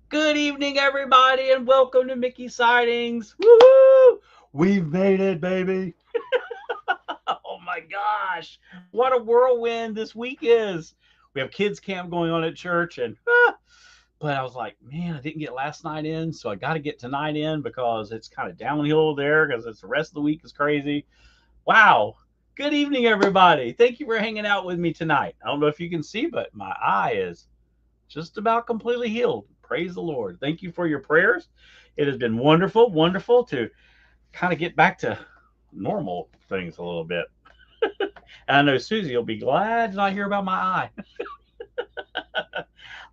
Good evening, everybody, and welcome to Mickey Sightings. Woohoo! We've made it, baby. Oh my gosh, what a whirlwind this week is. We have kids camp going on at church, and but I was like, man, I didn't get last night in, so I got to get tonight in because it's kind of downhill there because it's the rest of the week is crazy. Wow. Good evening, everybody. Thank you for hanging out with me tonight. I don't know if you can see, but my eye is just about completely healed. Praise the Lord. Thank you for your prayers. It has been wonderful, wonderful to kind of get back to normal things a little bit. And I know Susie will be glad to not hear about my eye.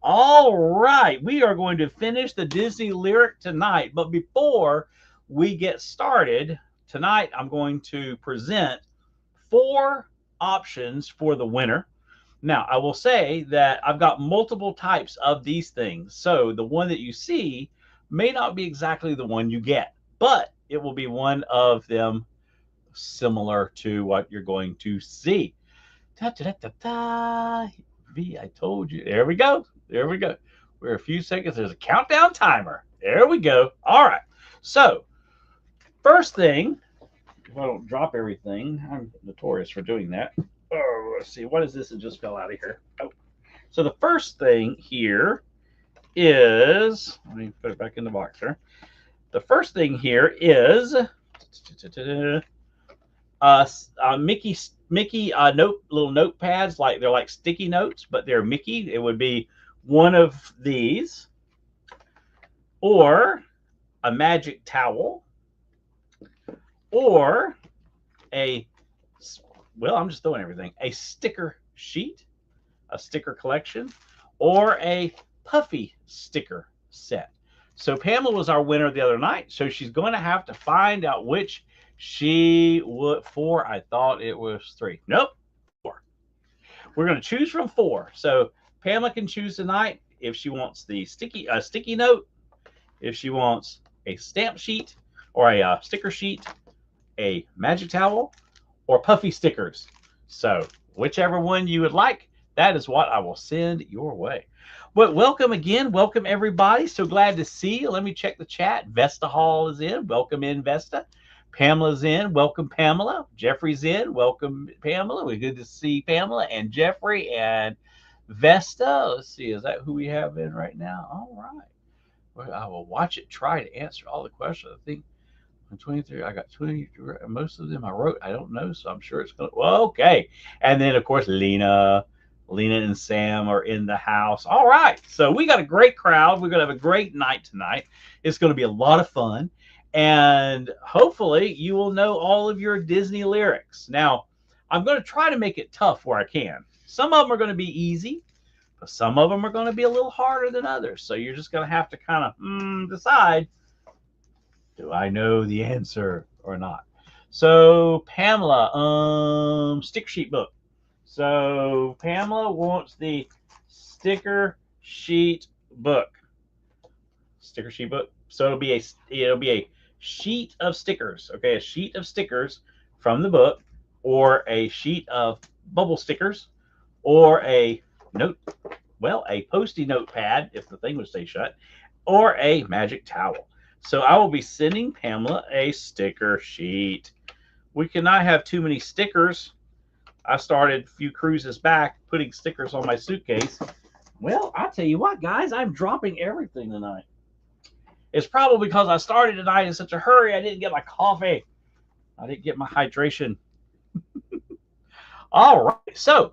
All right, we are going to finish the Disney lyric tonight. But before we get started, tonight I'm going to present 4 options for the winner. Now, I will say that I've got multiple types of these things. So the one that you see may not be exactly the one you get, but it will be one of them similar to what you're going to see. Da, da, da, da. V, I told you. There we go. There we go. We're a few seconds. There's a countdown timer. There we go. All right. So, first thing, if I don't drop everything, I'm notorious for doing that. Oh, let's see. What is this that just fell out of here? Oh. So the first thing here is, let me put it back in the box here. The first thing here is Mickey little notepads, like they're like sticky notes, but they're Mickey. It would be one of these, or a magic towel, or a, well, I'm just throwing everything, a sticker sheet, a sticker collection, or a puffy sticker set. So Pamela was our winner the other night, so she's going to have to find out which she would. 4, I thought it was 3. Nope, 4. We're going to choose from 4. So Pamela can choose tonight if she wants the sticky note, if she wants a stamp sheet or a sticker sheet, a magic towel, or puffy stickers. So whichever one you would like, that is what I will send your way. But welcome again. Welcome, everybody. So glad to see you. Let me check the chat. Vesta Hall is in. Welcome in, Vesta. Pamela's in. Welcome, Pamela. Jeffrey's in. Welcome, Pamela. We're good to see Pamela and Jeffrey and Vesta. Let's see. Is that who we have in right now? All right. Well, I will watch it try to answer all the questions. I think 23. I got 20. Most of them I wrote. I don't know, so I'm sure it's going to. Well, okay. And then, of course, Lena and Sam are in the house. All right. So we got a great crowd. We're going to have a great night tonight. It's going to be a lot of fun. And hopefully you will know all of your Disney lyrics. Now, I'm going to try to make it tough where I can. Some of them are going to be easy, but some of them are going to be a little harder than others. So you're just going to have to kind of decide, do I know the answer or not? So Pamela, sticker sheet book. So Pamela wants the sticker sheet book. Sticker sheet book. So it'll be a sheet of stickers. Okay, a sheet of stickers from the book, or a sheet of bubble stickers, or a post-it notepad if the thing would stay shut, or a magic towel. So I will be sending Pamela a sticker sheet. We cannot have too many stickers. I started a few cruises back putting stickers on my suitcase. Well, I tell you what, guys, I'm dropping everything tonight. It's probably because I started tonight in such a hurry. I didn't get my coffee. I didn't get my hydration. All right. So,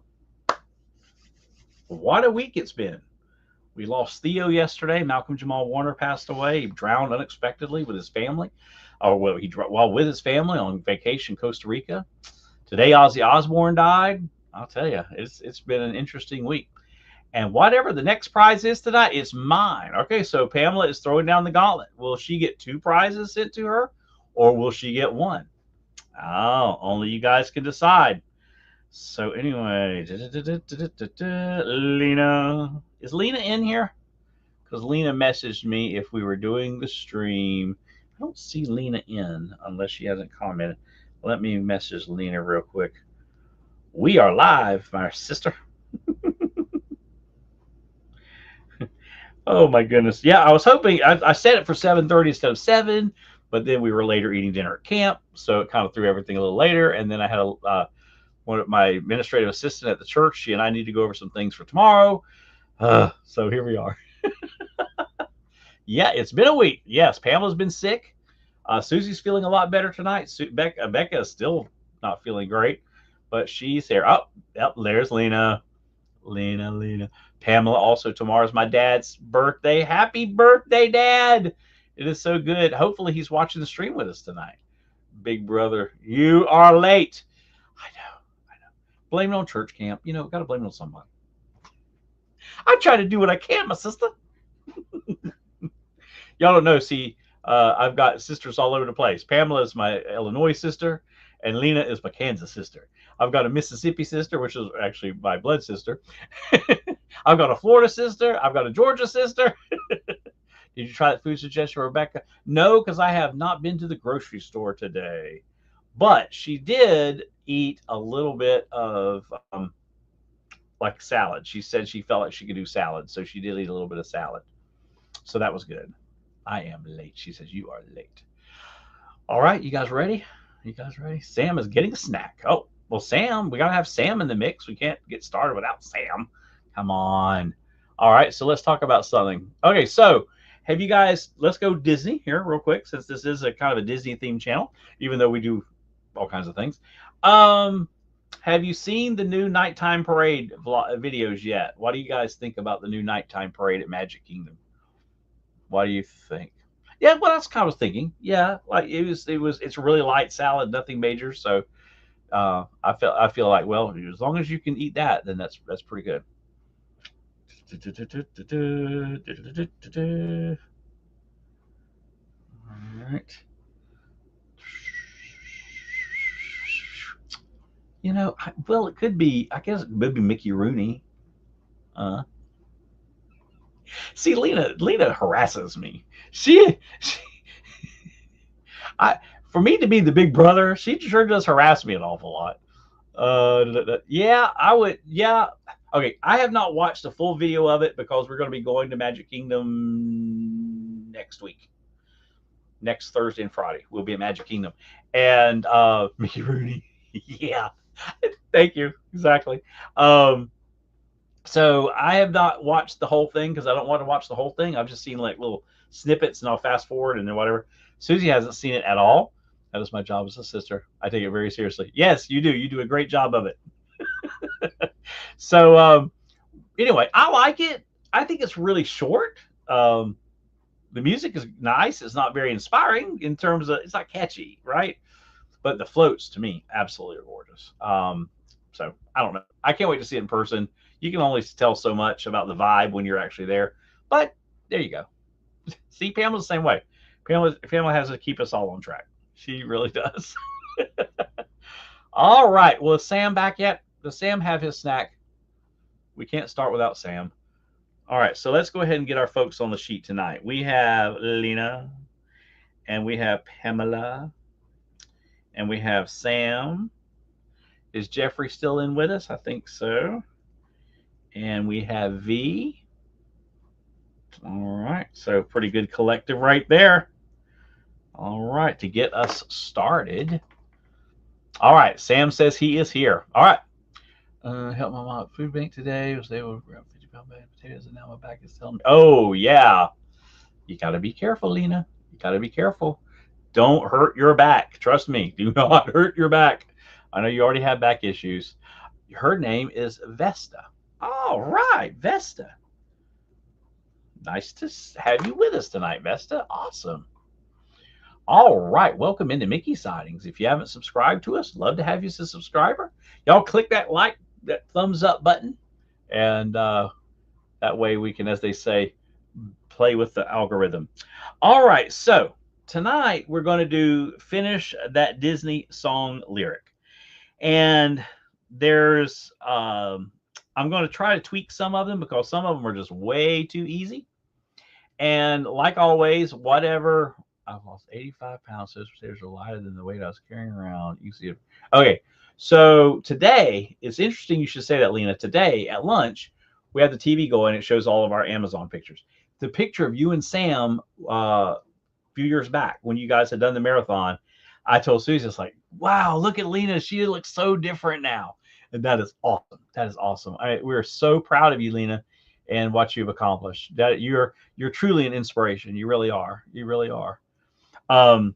what a week it's been. We lost Theo yesterday. Malcolm Jamal Warner passed away. He drowned unexpectedly with his family, or while with his family on vacation in Costa Rica. Today, Ozzy Osbourne died. I'll tell you, it's been an interesting week. And whatever the next prize is tonight, it's mine. Okay, so Pamela is throwing down the gauntlet. Will she get 2 prizes sent to her, or will she get 1? Oh, only you guys can decide. So anyway, Lena. Is Lena in here? Because Lena messaged me if we were doing the stream. I don't see Lena in unless she hasn't commented. Let me message Lena real quick. We are live, my sister. Oh my goodness. Yeah, I was hoping I set it for 7:30 instead of 7, but then we were later eating dinner at camp, so it kind of threw everything a little later. And then I had one of my administrative assistant at the church. She and I need to go over some things for tomorrow. So here we are. Yeah, it's been a week. Yes, Pamela's been sick. Susie's feeling a lot better tonight. Becca is still not feeling great, but she's here. Oh, yep, there's Lena. Lena. Pamela, also tomorrow's my dad's birthday. Happy birthday, Dad. It is so good. Hopefully he's watching the stream with us tonight. Big brother, you are late. I know. Blame it on church camp. You know, got to blame it on somebody. I try to do what I can, my sister. Y'all don't know. See, I've got sisters all over the place. Pamela is my Illinois sister, and Lena is my Kansas sister. I've got a Mississippi sister, which is actually my blood sister. I've got a Florida sister. I've got a Georgia sister. Did you try that food suggestion, Rebecca? No, because I have not been to the grocery store today. But she did eat a little bit of like salad. She said she felt like she could do salad, so she did eat a little bit of salad. So that was good. I am late. She says, you are late. All right, you guys ready? Sam is getting a snack. Oh, well, Sam, we got to have Sam in the mix. We can't get started without Sam. Come on. All right, so let's talk about something. Okay, so have you guys, let's go Disney here real quick, since this is a kind of a Disney themed channel, even though we do all kinds of things. Have you seen the new nighttime parade videos yet? What do you guys think about the new nighttime parade at Magic Kingdom? What do you think? Yeah, well, that's kind of thinking. Yeah, like it's really light salad, nothing major. So I feel like, well, as long as you can eat that, then that's pretty good. All right. You know, well, it could be. I guess it would be Mickey Rooney. See, Lena harasses me. For me to be the big brother, she sure does harass me an awful lot. Yeah, I would. Yeah. Okay, I have not watched a full video of it because we're going to be going to Magic Kingdom next week. Next Thursday and Friday, we'll be at Magic Kingdom. And Mickey Rooney. Yeah. Thank you. Exactly. So I have not watched the whole thing because I don't want to watch the whole thing. I've just seen like little snippets and I'll fast forward and then whatever. Susie hasn't seen it at all. That is my job as a sister. I take it very seriously. Yes, you do. You do a great job of it. So anyway, I like it. I think it's really short. The music is nice. It's not very inspiring in terms of, it's not catchy, right? But the floats to me absolutely are gorgeous. So I don't know. I can't wait to see it in person. You can only tell so much about the vibe when you're actually there. But there you go. See, Pamela's the same way. Pamela has to keep us all on track. She really does. All right. Well, is Sam back yet? Does Sam have his snack? We can't start without Sam. All right. So let's go ahead and get our folks on the sheet tonight. We have Lena, and we have Pamela, and we have Sam. Is Jeffrey still in with us? I think so. And we have V. All right. So pretty good collective right there. All right. To get us started. All right. Sam says he is here. All right. Help my mom at food bank today. Was able to grab 50-pound bag of potatoes, and now my back is telling me. Oh, yeah. You got to be careful, Lena. You got to be careful. Don't hurt your back. Trust me. Do not hurt your back. I know you already have back issues. Her name is Vesta. All right, Vesta. Nice to have you with us tonight, Vesta. Awesome. All right, welcome into Mickey Sightings. If you haven't subscribed to us, love to have you as a subscriber. Y'all click that like, that thumbs up button, and that way we can, as they say, play with the algorithm. All right, so tonight we're going to finish that Disney song lyric, and there's I'm going to try to tweak some of them because some of them are just way too easy. And like always, whatever, I've lost 85 pounds. Those stairs are lighter than the weight I was carrying around. You see it. Okay. So today, it's interesting you should say that, Lena. Today at lunch, we have the TV going. It shows all of our Amazon pictures. The picture of you and Sam a few years back when you guys had done the marathon, I told Susie, it's like, wow, look at Lena. She looks so different now. And that is awesome. That is awesome. We're so proud of you, Lena, and what you've accomplished. That you're truly an inspiration. You really are. You really are. Um,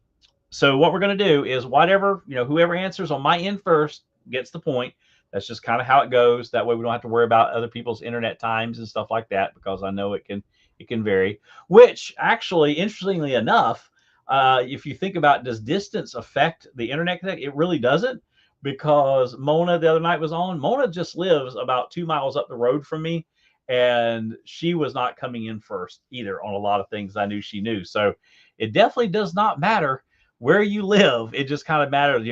so what we're going to do is whatever, whoever answers on my end first gets the point. That's just kind of how it goes. That way we don't have to worry about other people's internet times and stuff like that, because I know it can vary. Which actually, interestingly enough, if you think about, does distance affect the internet connect? It really doesn't, because Mona the other night was on. Mona just lives about 2 miles up the road from me, and she was not coming in first either on a lot of things I knew she knew. So it definitely does not matter where you live. It just kind of matters,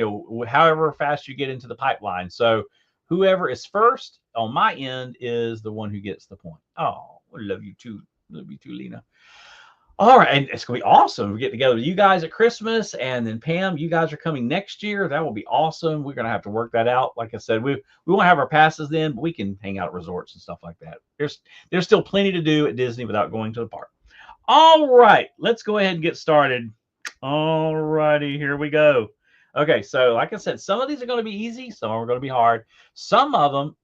however fast you get into the pipeline. So whoever is first on my end is the one who gets the point. Oh, I love you too. Love you too, Lena. All right, and it's gonna be awesome. We get together with you guys at Christmas, and then Pam, you guys are coming next year. That will be awesome. We're gonna have to work that out. Like I said, we won't have our passes then, but we can hang out at resorts and stuff like that. There's still plenty to do at Disney without going to the park. All right, let's go ahead and get started. All righty, here we go. Okay, so like I said, some of these are going to be easy, some are going to be hard. Some of them,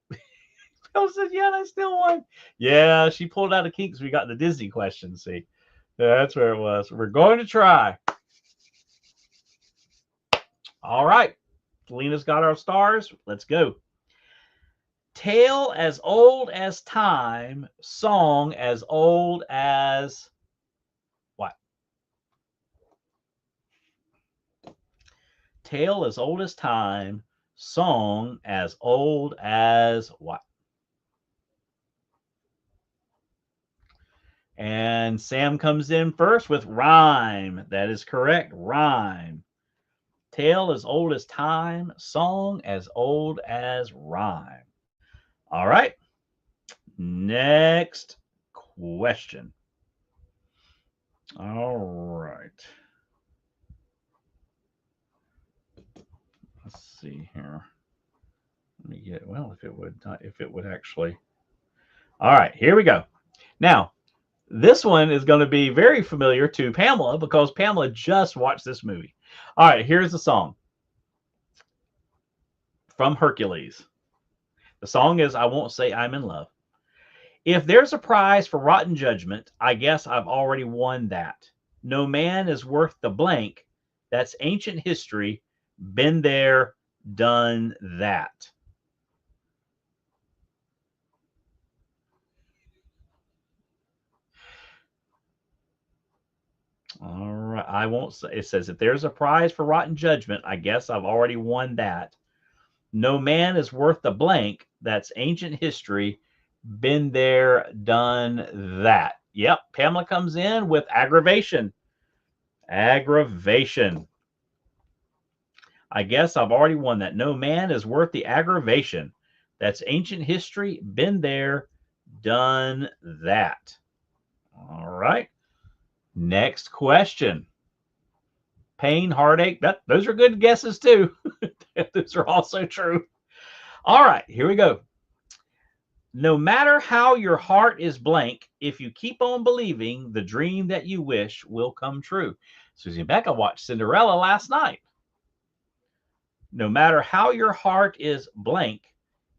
Phil said, yeah, I still won. Yeah, she pulled out a key because we got the Disney question. See, that's where it was. We're going to try. All right, Lena's got our stars. Let's go. Tale as old as time, song as old as what? Tale as old as time, song as old as what? And Sam comes in first with rhyme. That is correct. Rhyme. Tale as old as time, song as old as rhyme. All right. Next question. All right. Let's see here. Let me get, well, if it would actually. All right, here we go. Now, this one is going to be very familiar to Pamela because Pamela just watched this movie. All right, here's the song from Hercules. The song is I Won't Say I'm in Love. If there's a prize for rotten judgment, I guess I've already won that. No man is worth the blank. That's ancient history. Been there, done that. All right. I won't say. It says, if there's a prize for rotten judgment, I guess I've already won that. No man is worth the blank. That's ancient history. Been there, done that. Yep. Pamela comes in with aggravation. Aggravation. I guess I've already won that. No man is worth the aggravation. That's ancient history. Been there, done that. All right. Next question. Pain, heartache. Those are good guesses too. Those are also true. All right, here we go. No matter how your heart is blank, if you keep on believing, the dream that you wish will come true. Susie and Becca watched Cinderella last night. No matter how your heart is blank,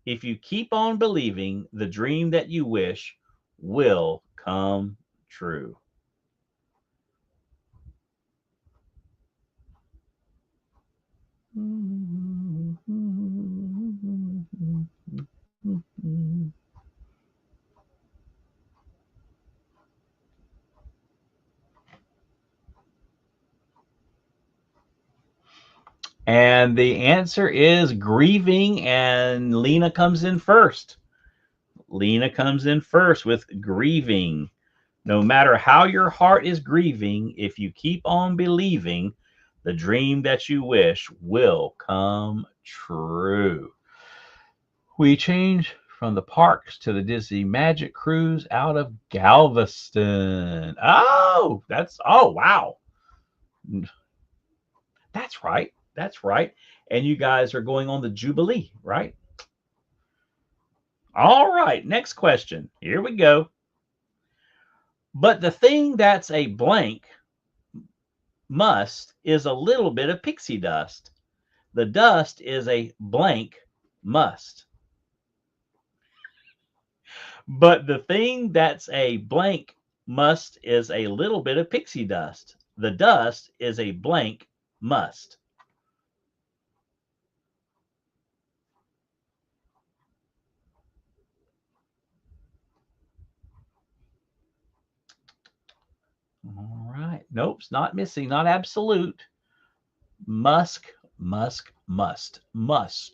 if you keep on believing, the dream that you wish will come true. And the answer is grieving, and Lena comes in first. Lena comes in first with grieving. No matter how your heart is grieving, if you keep on believing, the dream that you wish will come true. We change from the parks to the Disney Magic Cruise out of Galveston. Oh, wow. That's right. That's right. And you guys are going on the Jubilee, right? All right. Next question. Here we go. But the thing that's a blank must is a little bit of pixie dust. The dust is a blank must. But the thing that's a blank must is a little bit of pixie dust. The dust is a blank must. All right. Nope, it's not missing, not absolute. Must. Must.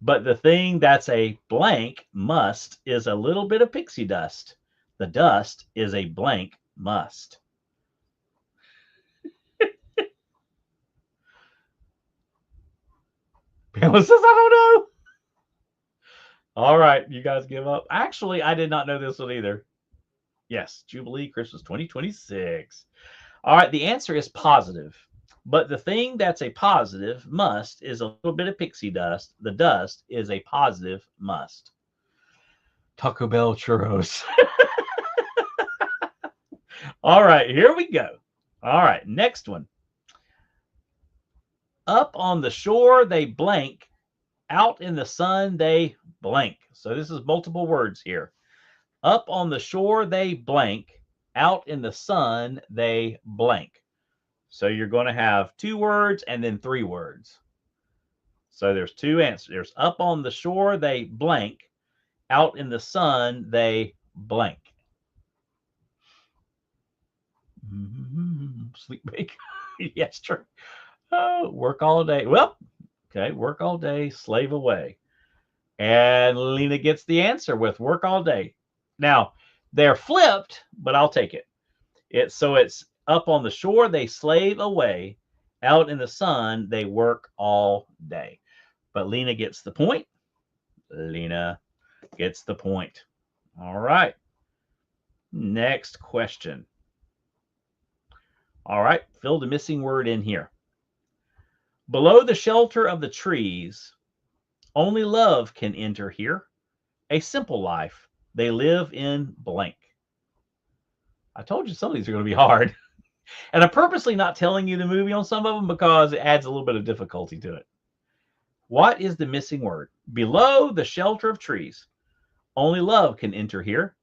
But the thing that's a blank must is a little bit of pixie dust. The dust is a blank must. Pamela says, I don't know. All right, you guys give up. Actually, I did not know this one either. Yes, Jubilee Christmas 2026. All right, the answer is positive. But the thing that's a positive must is a little bit of pixie dust. The dust is a positive must. Taco Bell churros. All right, here we go. All right, next one. Up on the shore, they blank. Out in the sun, they blank. So this is multiple words here. Up on the shore, they blank. Out in the sun, they blank. So you're going to have 2 words and then 3 words. So there's 2 answers. There's up on the shore, they blank. Out in the sun, they blank. Sleep bake. Yes, true. Oh, work all day. Well, okay, work all day, slave away. And Lena gets the answer with work all day. Now, they're flipped, but I'll take it. It's up on the shore, they slave away. Out in the sun, they work all day. But Lena gets the point. Lena gets the point. All right. Next question. All right, fill the missing word in here. Below the shelter of the trees, only love can enter here. A simple life, they live in blank. I told you some of these are going to be hard. And I'm purposely not telling you the movie on some of them because it adds a little bit of difficulty to it. What is the missing word? Below the shelter of trees, only love can enter here.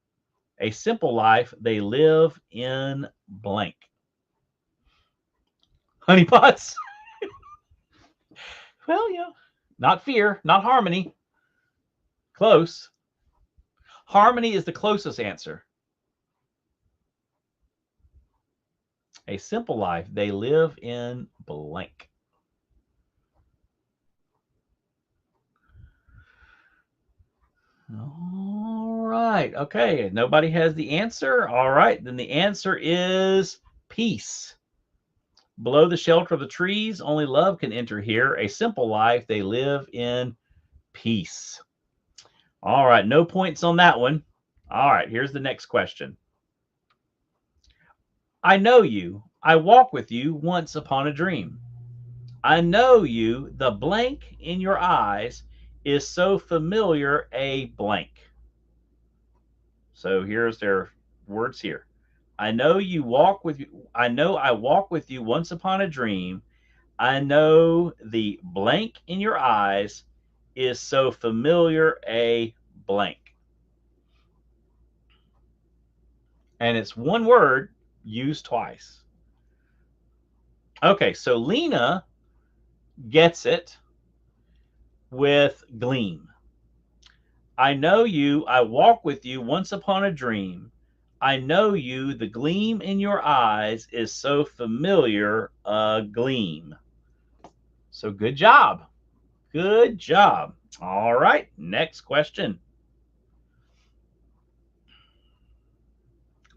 A simple life, they live in blank. Honeypots? Well, yeah. Not fear, not harmony. Close. Harmony is the closest answer. A simple life, they live in blank. All right. Okay. Nobody has the answer. All right. Then the answer is peace. Below the shelter of the trees, only love can enter here. A simple life, they live in peace. All right. No points on that one. All right. Here's the next question. I know you. I walk with you once upon a dream. I know you. The blank in your eyes is so familiar, a blank. So here's their words here. I know you walk with you. I know I walk with you once upon a dream. I know the blank in your eyes is so familiar, a blank. And it's one word used twice. Okay, so Lena gets it with gleam. I know you. I walk with you once upon a dream. I know you. The gleam in your eyes is so familiar a gleam. So good job. Good job. All right. Next question.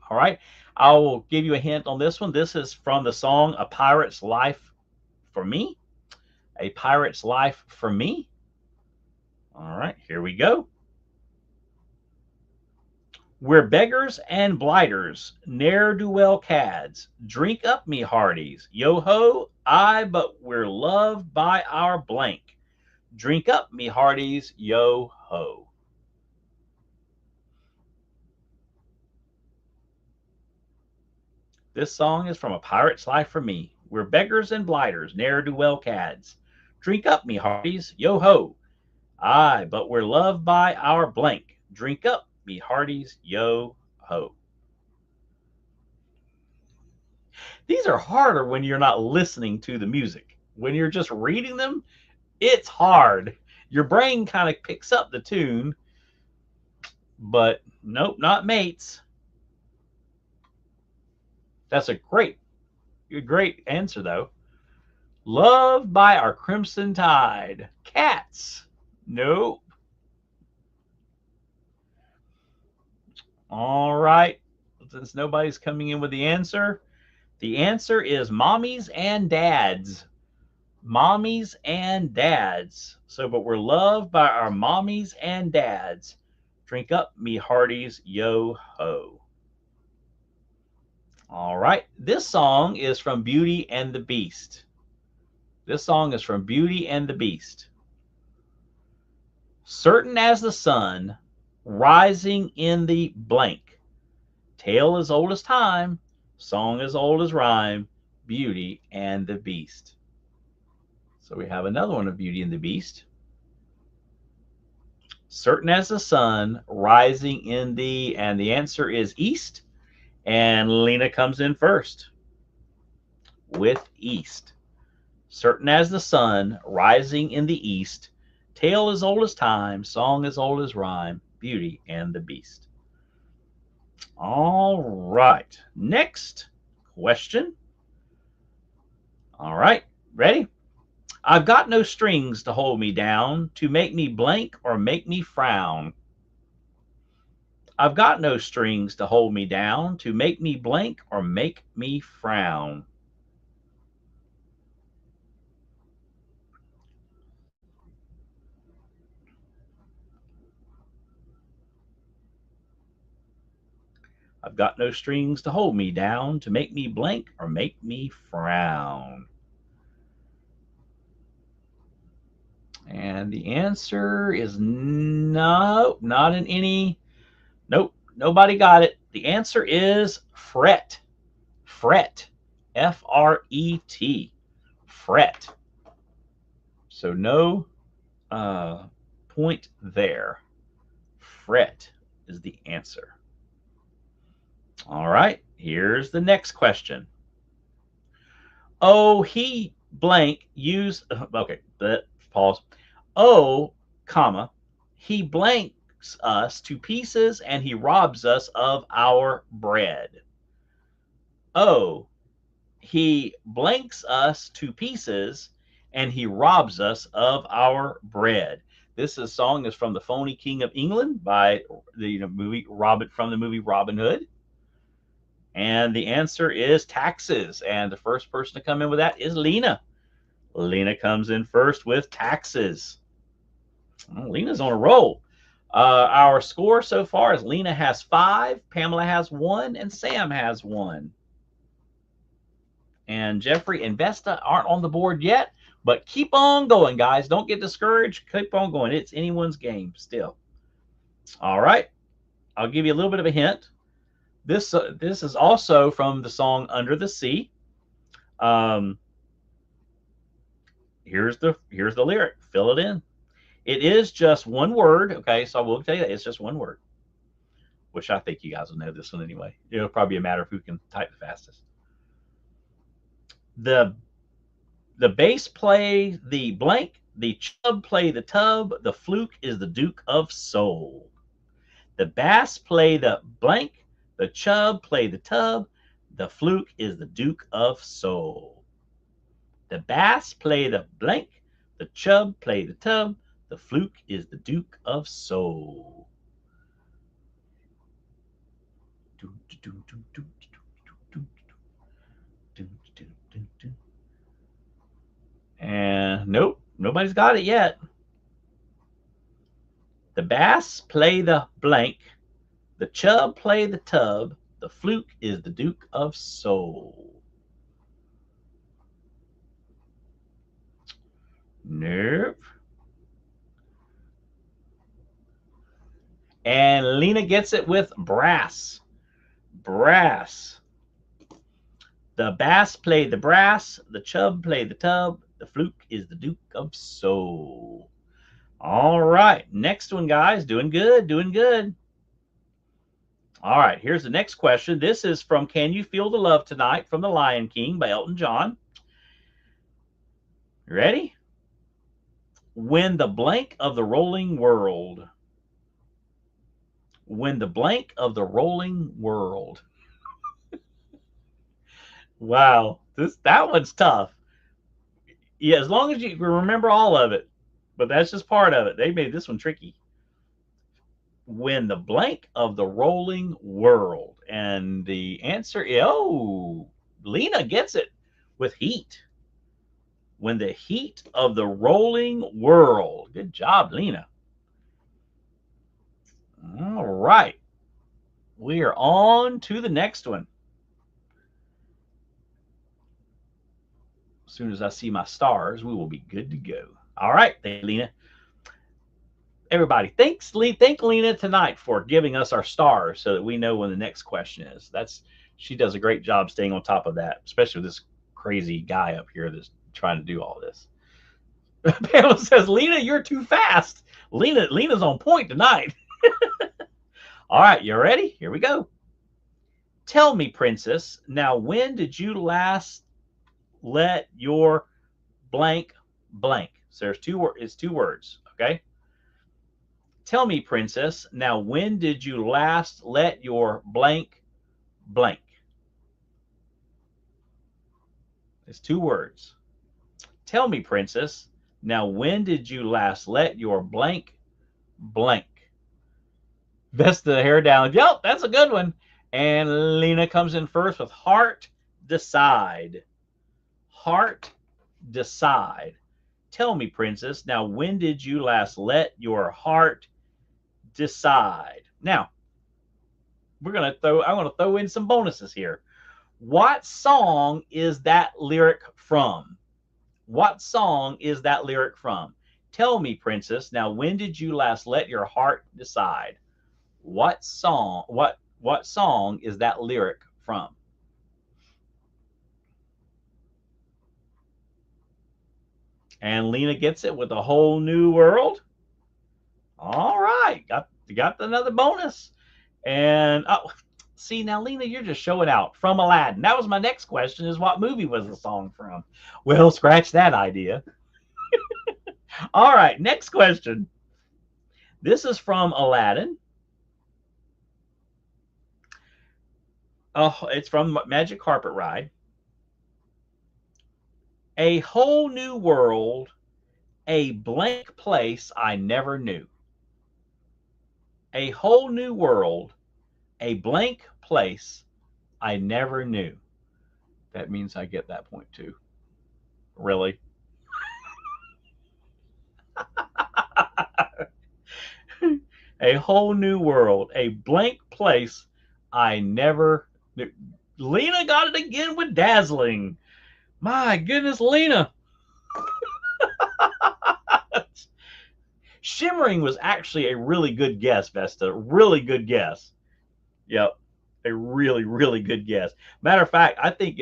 All right. I will give you a hint on this one. This is from the song A Pirate's Life for Me. A Pirate's Life for Me. All right. Here we go. We're beggars and blighters, ne'er-do-well cads. Drink up, me hearties. Yo-ho, aye, but we're loved by our blank. Drink up, me hearties. Yo-ho. This song is from A Pirate's Life for Me. We're beggars and blighters, ne'er-do-well cads. Drink up, me hearties. Yo-ho, aye, but we're loved by our blank. Drink up, me hearties. Yo-ho. These are harder when you're not listening to the music. When you're just reading them, it's hard. Your brain kind of picks up the tune, but nope, not mates. That's a great answer, though. Loved by our crimson tide. Cats. Nope. All right. Since nobody's coming in with the answer is mommies and dads. Mommies and dads. So, but we're loved by our mommies and dads. Drink up, me hearties. Yo-ho. All right. This song is from Beauty and the Beast. This song is from Beauty and the Beast. Certain as the sun, rising in the blank. Tale as old as time, song as old as rhyme, Beauty and the Beast. So we have another one of Beauty and the Beast. Certain as the sun, rising in the, and the answer is east. And Lena comes in first with east. Certain as the sun, rising in the east. Tale as old as time, song as old as rhyme, Beauty and the Beast. All right. Next question. All right. Ready? I've got no strings to hold me down, to make me blank or make me frown. I've got no strings to hold me down, to make me blank or make me frown. I've got no strings to hold me down, to make me blank or make me frown. And the answer is no, not in any. Nope, nobody got it. The answer is fret. Fret. F-R-E-T. Fret. So no point there. Fret is the answer. All right, here's the next question. Oh, he blank used, okay, pause. Oh, comma, he blanks us to pieces and he robs us of our bread. Oh, he blanks us to pieces and he robs us of our bread. This song is from The Phony King of England by the movie Robin Hood. And the answer is taxes. And the first person to come in with that is Lena. Lena comes in first with taxes. Well, Lena's on a roll. Our score so far is Lena has 5, Pamela has 1, and Sam has 1. And Jeffrey and Vesta aren't on the board yet, but keep on going, guys. Don't get discouraged. Keep on going. It's anyone's game still. All right. I'll give you a little bit of a hint. This is also from the song Under the Sea. Here's the lyric. Fill it in. It is just one word. Okay, so I will tell you that it's just one word. Which I think you guys will know this one anyway. It'll probably be a matter of who can type the fastest. The bass play the blank, the chub play the tub, the fluke is the Duke of Soul. The bass play the blank, The chub play the tub. The fluke is the Duke of Soul. The bass play the blank. The chub play the tub. The fluke is the Duke of Soul. And nope, nobody's got it yet. The bass play the blank. The chub play the tub. The fluke is the Duke of Soul. Nope. And Lena gets it with brass. Brass. The bass play the brass. The chub play the tub. The fluke is the Duke of Soul. All right. Next one, guys. Doing good. Doing good. All right. Here's the next question. This is from Can You Feel the Love Tonight from The Lion King by Elton John. You ready? When the blank of the rolling world. When the blank of the rolling world. Wow, that one's tough. Yeah, as long as you remember all of it, but that's just part of it. They made this one tricky. When the blank of the rolling world, and the answer is Lena gets it with heat. When the heat of the rolling world. Good job, Lena. All right, we are on to the next one. As soon as I see my stars, we will be good to go. All right, thank you, Lena. Everybody, thank Lena tonight for giving us our stars so that we know when the next question is. She does a great job staying on top of that, especially with this crazy guy up here that's trying to do all this. Pamela says, Lena, you're too fast. Lena's on point tonight. All right, you ready? Here we go. Tell me, princess, now when did you last let your blank blank? So there's two words, okay? Tell me, princess, now when did you last let your blank blank? It's two words. Tell me, princess, now when did you last let your blank blank? Vesta, hair down. Yep, that's a good one. And Lena comes in first with heart decide. Heart decide. Tell me, princess, now when did you last let your heart decide? Now, I'm going to throw in some bonuses here. What song is that lyric from? What song is that lyric from? Tell me, princess, now when did you last let your heart decide? What song is that lyric from? And Lena gets it with a whole new world. All right, got another bonus. And see, now Lena, you're just showing out. From Aladdin. That was my next question, is what movie was the song from? Well, scratch that idea. All right, next question. This is from Aladdin. Oh, it's from Magic Carpet Ride. A whole new world, a blank place I never knew. A whole new world, a blank place I never knew. That means I get that point too. Really? A whole new world, a blank place I never knew. Lena got it again with dazzling. My goodness, Lena. Shimmering was actually a really good guess, Vesta. Really good guess. Yep. A really, really good guess. Matter of fact, I think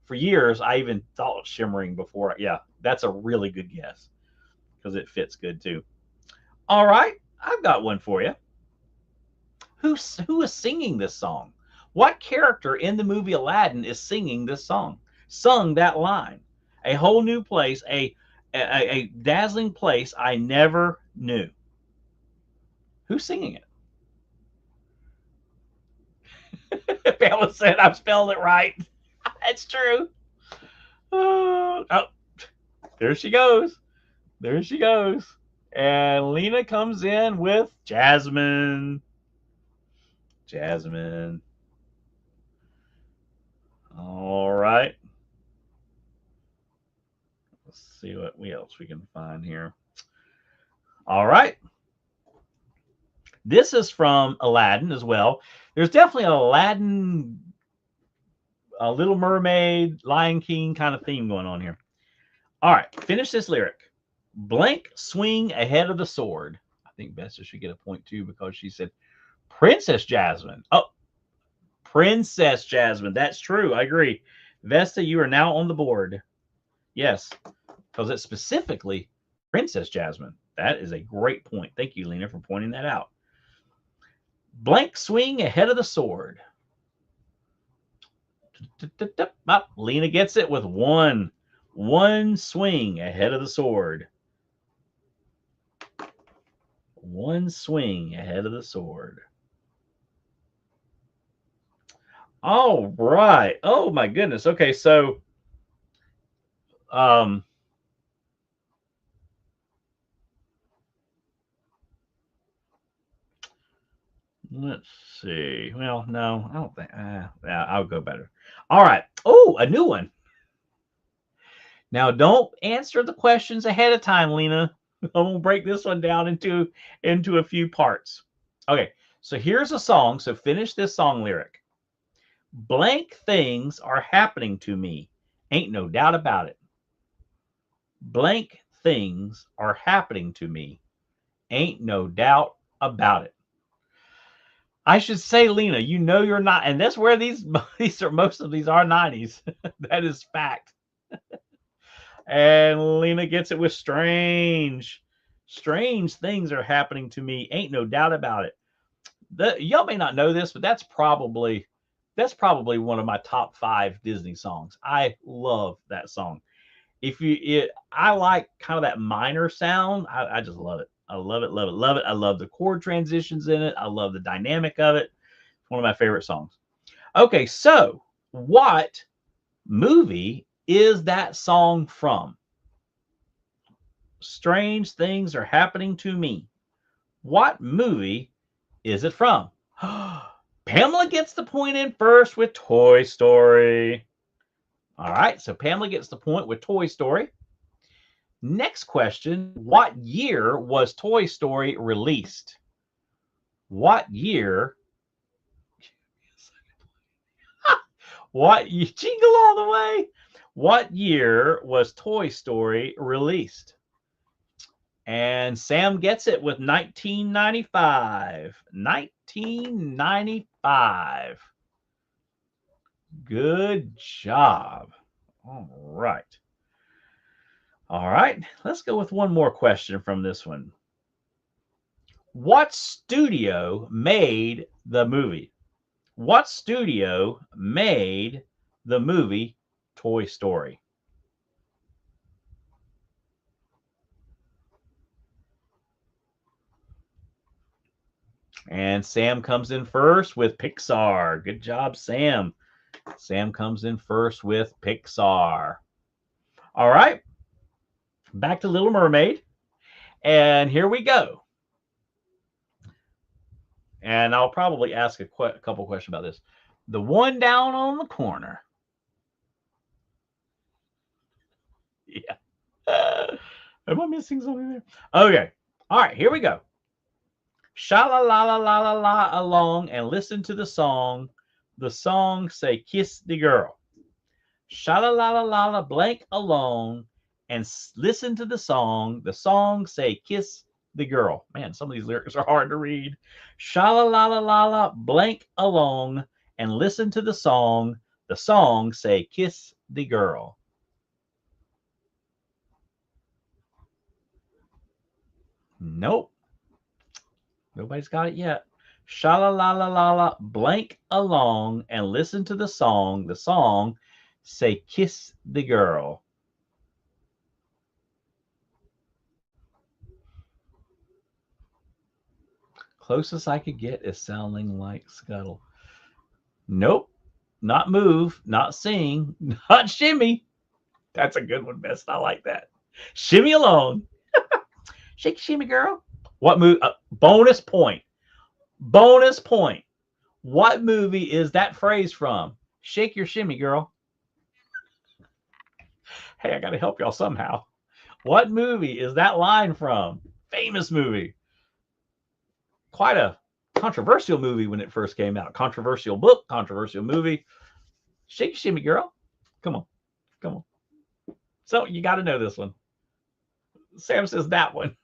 for years, I even thought shimmering before. Yeah, that's a really good guess because it fits good too. All right, I've got one for you. Who is singing this song? What character in the movie Aladdin is singing this song? Sung that line. A whole new place, a dazzling place I never knew. Who's singing it? Pamela said I've spelled it right. That's true. Oh, there she goes. There she goes. And Lena comes in with Jasmine. Jasmine. All right. Let's see what else we can find here. All right. This is from Aladdin as well. There's definitely an Aladdin, a Little Mermaid, Lion King kind of theme going on here. All right. Finish this lyric. Blank swing ahead of the sword. I think Vesta should get a point too because she said Princess Jasmine. Oh, Princess Jasmine. That's true. I agree. Vesta, you are now on the board. Yes, because it's specifically Princess Jasmine. That is a great point. Thank you, Lena, for pointing that out. Blank swing ahead of the sword. Lena gets it with one swing ahead of the sword. One swing ahead of the sword. All right. Oh my goodness. Okay, so let's see. Well, no, I don't think. Yeah, I'll go better. All right. Oh, a new one. Now, don't answer the questions ahead of time, Lena. I'm gonna break this one down into a few parts. Okay. So here's a song. So finish this song lyric. Blank things are happening to me. Ain't no doubt about it. Blank things are happening to me. Ain't no doubt about it. I should say, Lena, you know you're not, and that's where these are. Most of these are 90s. That is fact. And Lena gets it with strange. Strange things are happening to me. Ain't no doubt about it. Y'all may not know this, but that's probably one of my top 5 Disney songs. I love that song. I like kind of that minor sound. I just love it. I love it, love it, love it. I love the chord transitions in it. I love the dynamic of it. It's one of my favorite songs. Okay, so what movie is that song from? Strange things are happening to me. What movie is it from? Pamela gets the point in first with Toy Story. All right, so Pamela gets the point with Toy Story. Next question, what year was Toy Story released? What year? What you jingle all the way? What year was Toy Story released? And Sam gets it with 1995. 1995. Good job. All right. All right. Let's go with one more question from this one. What studio made the movie? What studio made the movie Toy Story? And Sam comes in first with Pixar. Good job, Sam. Sam comes in first with Pixar. All right. Back to Little Mermaid. And here we go. And I'll probably ask a couple questions about this. The one down on the corner. Yeah. Am I missing something there? Okay. All right. Here we go. Sha la la la la la la along and listen to the song. The song say kiss the girl. Sha la la la la la blank along and listen to the song. The song say kiss the girl. Man, some of these lyrics are hard to read. Sha la la la la la blank along and listen to the song. The song say kiss the girl. Nope. Nobody's got it yet. Sha la la la la la blank along and listen to the song. The song say kiss the girl. Closest I could get is sounding like Scuttle. Nope. Not move, not sing, not shimmy. That's a good one, Best. I like that. Shimmy along. Shake shimmy, girl. What movie? Bonus point. Bonus point. What movie is that phrase from? Shake your shimmy, girl. Hey, I got to help y'all somehow. What movie is that line from? Famous movie. Quite a controversial movie when it first came out. Controversial book, controversial movie. Shake your shimmy, girl. Come on. Come on. So you got to know this one. Sam says that one.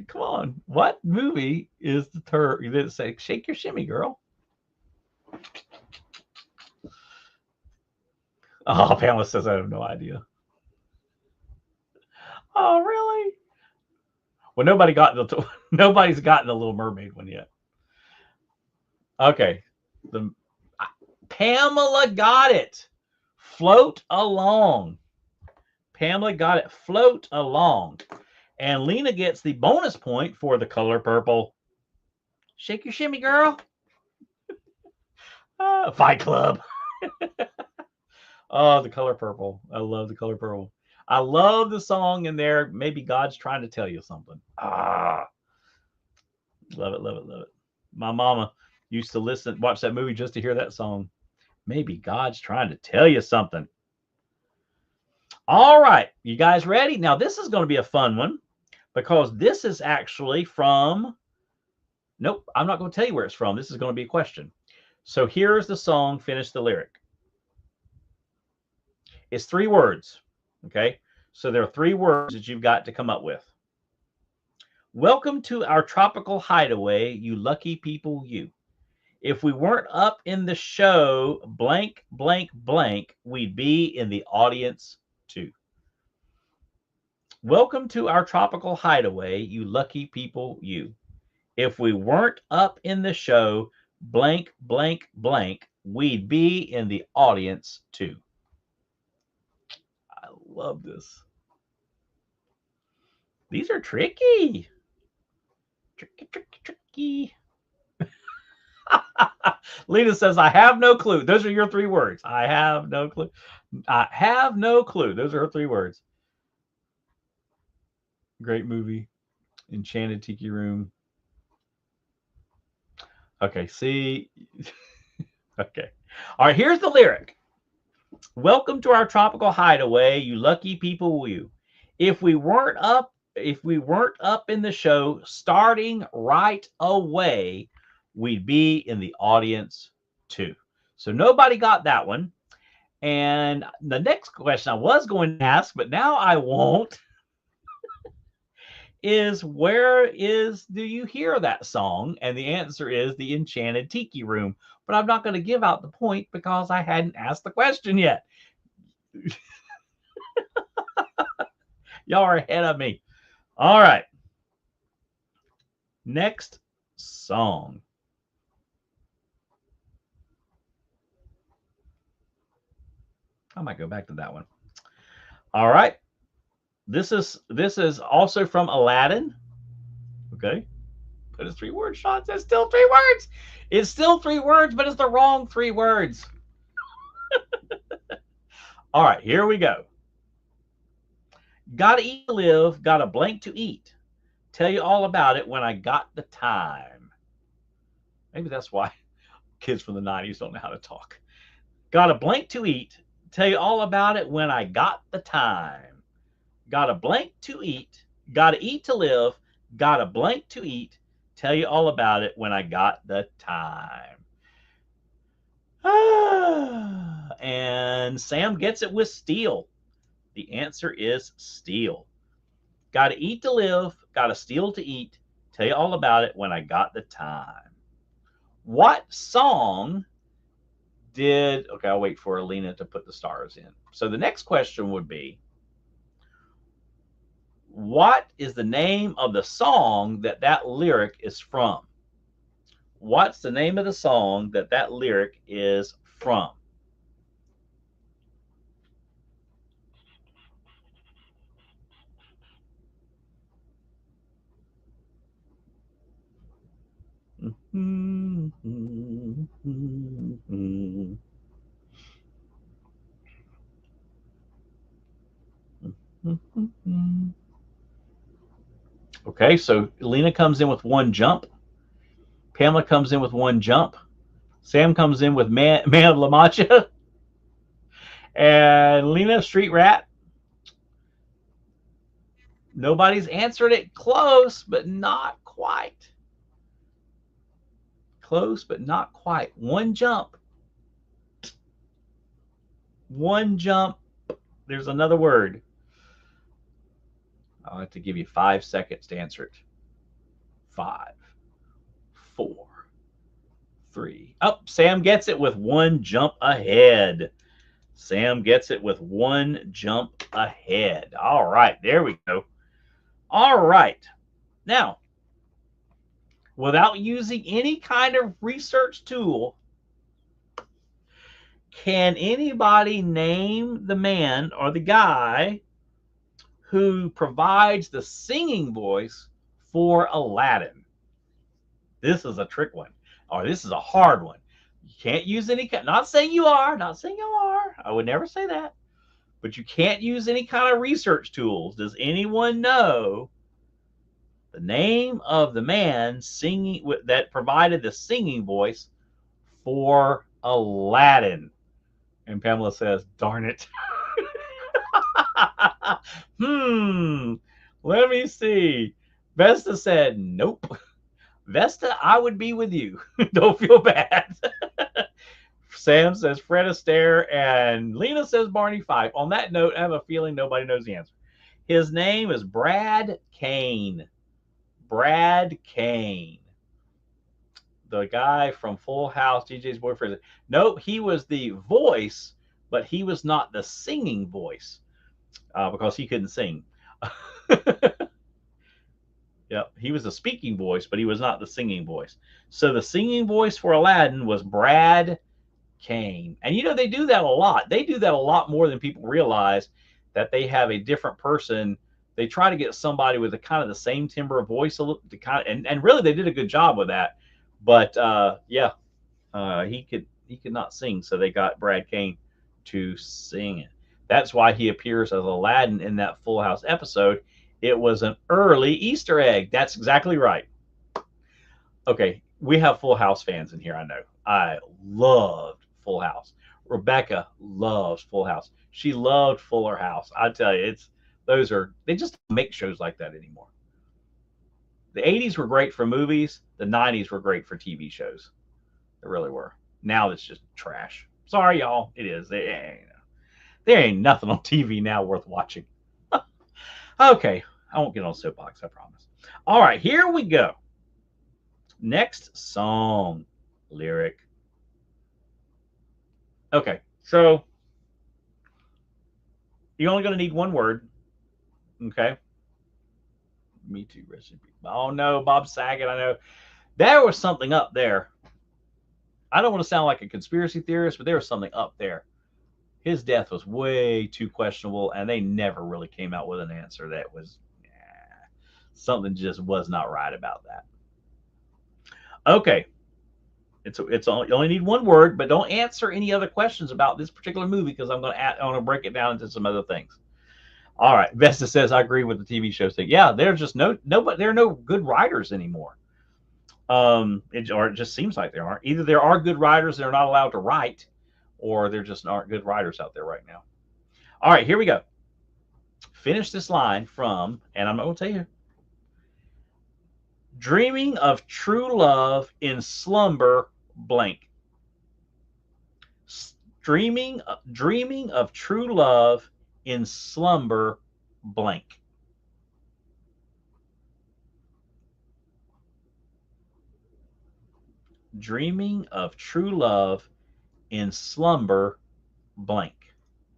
Come on. What movie is the term? You didn't say shake your shimmy, girl. Oh, Pamela says I have no idea. Oh, really? Well, nobody's gotten the Little Mermaid one yet. Okay, the Pamela got it. Float along. Pamela got it. Float along. And Lena gets the bonus point for the color purple. Shake your shimmy, girl. Fight Club. Oh, the color purple. I love the color purple. I love the song in there. Maybe God's trying to tell you something. Love it, love it, love it. My mama used to watch that movie just to hear that song. Maybe God's trying to tell you something. All right, you guys ready? Now, this is going to be a fun one because this is actually from. Nope, I'm not going to tell you where it's from. This is going to be a question. So here's the song, finish the lyric. It's 3 words, okay? So there are 3 words that you've got to come up with. Welcome to our tropical hideaway, you lucky people, you. If we weren't up in the show, blank, blank, blank, we'd be in the audience too. Welcome to our tropical hideaway, you lucky people, you. If we weren't up in the show, blank, blank, blank, we'd be in the audience too. I love this. These are tricky. Tricky, tricky, tricky. Lena says, I have no clue. Those are your 3 words. I have no clue. I have no clue. Those are her 3 words. Great movie. Enchanted Tiki Room. Okay, see. Okay. All right, here's the lyric. Welcome to our tropical hideaway, you lucky people, you. If we weren't up in the show starting right away, we'd be in the audience too. So nobody got that one. And the next question I was going to ask, but now I won't, is do you hear that song? And the answer is the Enchanted Tiki Room. But I'm not going to give out the point because I hadn't asked the question yet. Y'all are ahead of me. All right. Next song. I might go back to that one. All right. This is also from Aladdin. Okay. But it's 3 words, Sean. It's still 3 words. It's still 3 words, but it's the wrong 3 words. All right, here we go. Gotta eat to live, got a blank to eat. Tell you all about it when I got the time. Maybe that's why kids from the 90s don't know how to talk. Got a blank to eat. Tell you all about it when I got the time. Got a blank to eat. Gotta eat to live. Got a blank to eat. Tell you all about it when I got the time. And Sam gets it with steel. The answer is steel. Got to eat to live, got to steal to eat. Tell you all about it when I got the time. What song did. Okay, I'll wait for Alina to put the stars in. So the next question would be, what is the name of the song that lyric is from? What's the name of the song that lyric is from? Okay, so Lena comes in with one jump. Pamela comes in with one jump. Sam comes in with Man of La Mancha. And Lena, Street Rat. Nobody's answered it. Close, but not quite. Close, but not quite. One jump. One jump. There's another word. I'll have to give you 5 seconds to answer it. 5, 4, 3. Oh, Sam gets it with one jump ahead. Sam gets it with one jump ahead. All right, there we go. All right. Now, without using any kind of research tool, can anybody name the man or the guy who provides the singing voice for Aladdin? This is a trick one, or this is a hard one. You can't use any, not saying you are, not saying you are. I would never say that. But you can't use any kind of research tools. Does anyone know the name of the man singing that provided the singing voice for Aladdin? And Pamela says, darn it. Let me see. Vesta said, nope. Vesta, I would be with you. Don't feel bad. Sam says Fred Astaire, and Lena says Barney Fife. On that note, I have a feeling nobody knows the answer. His name is Brad Kane. Brad Kane. The guy from Full House, DJ's boyfriend. Nope, he was the voice, but he was not the singing voice because he couldn't sing. Yep, he was the speaking voice, but he was not the singing voice. So the singing voice for Aladdin was Brad Kane. And you know, they do that a lot. They do that a lot more than people realize, that they have a different person. They try to get somebody with a kind of the same timbre of voice to kind of, and really they did a good job with that. But he could not sing, so they got Brad Kane to sing it. That's why he appears as Aladdin in that Full House episode. It was an early Easter egg. That's exactly right. Okay, we have Full House fans in here, I know. I loved Full House. Rebecca loves Full House. She loved Fuller House. I tell you, they just don't make shows like that anymore. The 80s were great for movies. The 90s were great for TV shows. They really were. Now it's just trash. Sorry, y'all. It is. There ain't nothing on TV now worth watching. Okay, I won't get on soapbox, I promise. All right, here we go. Next song lyric. Okay, so you're only going to need one word. Okay. Me Too recipe. Oh no, Bob Saget. I know there was something up there. I don't want to sound like a conspiracy theorist, but there was something up there. His death was way too questionable, and they never really came out with an answer that was something just was not right about that. Okay, you only need one word, but don't answer any other questions about this particular movie because I'm going to break it down into some other things. All right, Vesta says I agree with the TV show thing. Yeah, there's just nobody. There are no good writers anymore. It just seems like there aren't. Either there are good writers that are not allowed to write, or there just aren't good writers out there right now. All right, here we go. Finish this line from, and I'm going to tell you. Dreaming of true love in slumber, blank. Dreaming of true love in slumber, blank. Dreaming of true love in slumber, blank.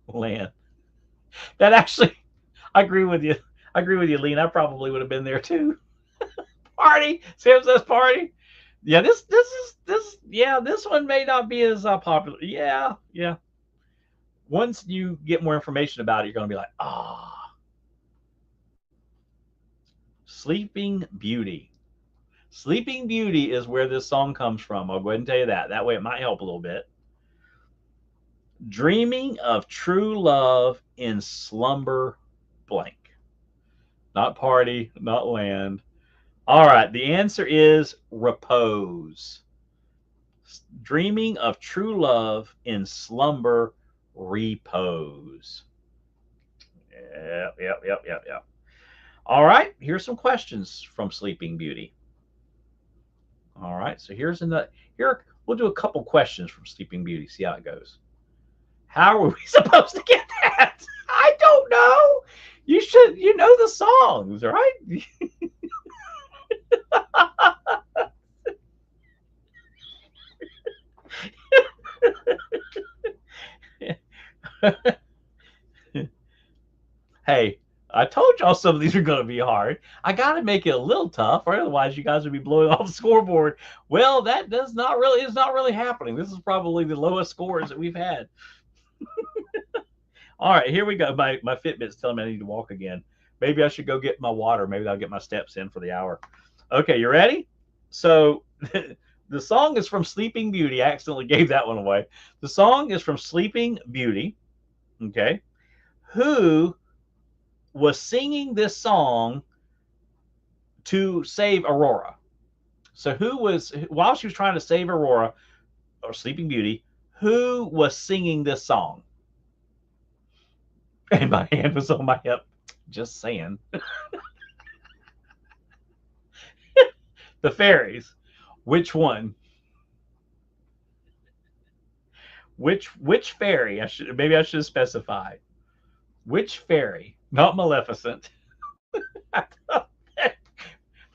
Lan. That actually, I agree with you. I agree with you, Lean. I probably would have been there too. Party. Sam says party. Yeah, this one may not be as popular. Yeah. Once you get more information about it, you're going to be like, Sleeping Beauty. Sleeping Beauty is where this song comes from. I'll go ahead and tell you that. That way it might help a little bit. Dreaming of true love in slumber, blank. Not party, not land. All right, the answer is repose. Dreaming of true love in slumber, repose. Yep, yep, yep, yep, yep. All right, here's some questions from Sleeping Beauty. All right, so here we'll do a couple questions from Sleeping Beauty. See how it goes. How are we supposed to get that? I don't know. You know the songs, right? Hey, I told y'all some of these are going to be hard. I got to make it a little tough, or otherwise you guys would be blowing off the scoreboard. Well, that does not really is not really happening. This is probably the lowest scores that we've had. All right, here we go. My Fitbit's telling me I need to walk again. Maybe I should go get my water. Maybe I'll get my steps in for the hour. Okay, you ready? So the song is from Sleeping Beauty. I accidentally gave that one away. The song is from Sleeping Beauty. Okay. Who was singing this song to save Aurora? So who was, while she was trying to save Aurora or Sleeping Beauty, who was singing this song? And my hand was on my hip. Just saying. The fairies. Which one? Which fairy? Maybe I should specify. Which fairy? Not Maleficent.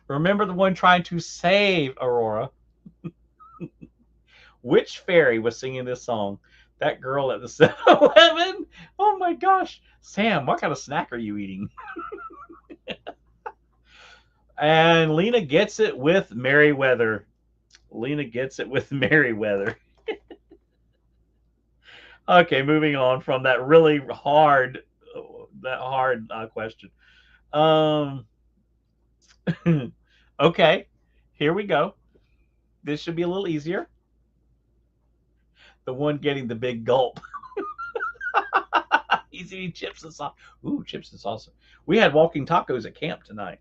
Remember the one trying to save Aurora. Which fairy was singing this song? That girl at the 7-Eleven? Oh my gosh. Sam, what kind of snack are you eating? And Lena gets it with Merryweather. Lena gets it with Merryweather. Okay, moving on from that really hard, question. Okay, here we go. This should be a little easier. The one getting the big gulp. He's eating chips and sauce. Ooh, chips and salsa. We had walking tacos at camp tonight.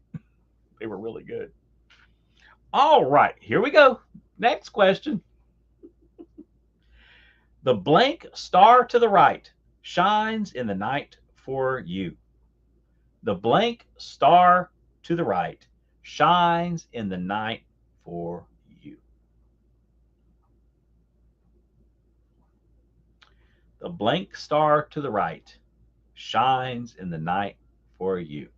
They were really good. All right, here we go. Next question. The blank star to the right shines in the night for you. The blank star to the right shines in the night for you. The blank star to the right shines in the night for you.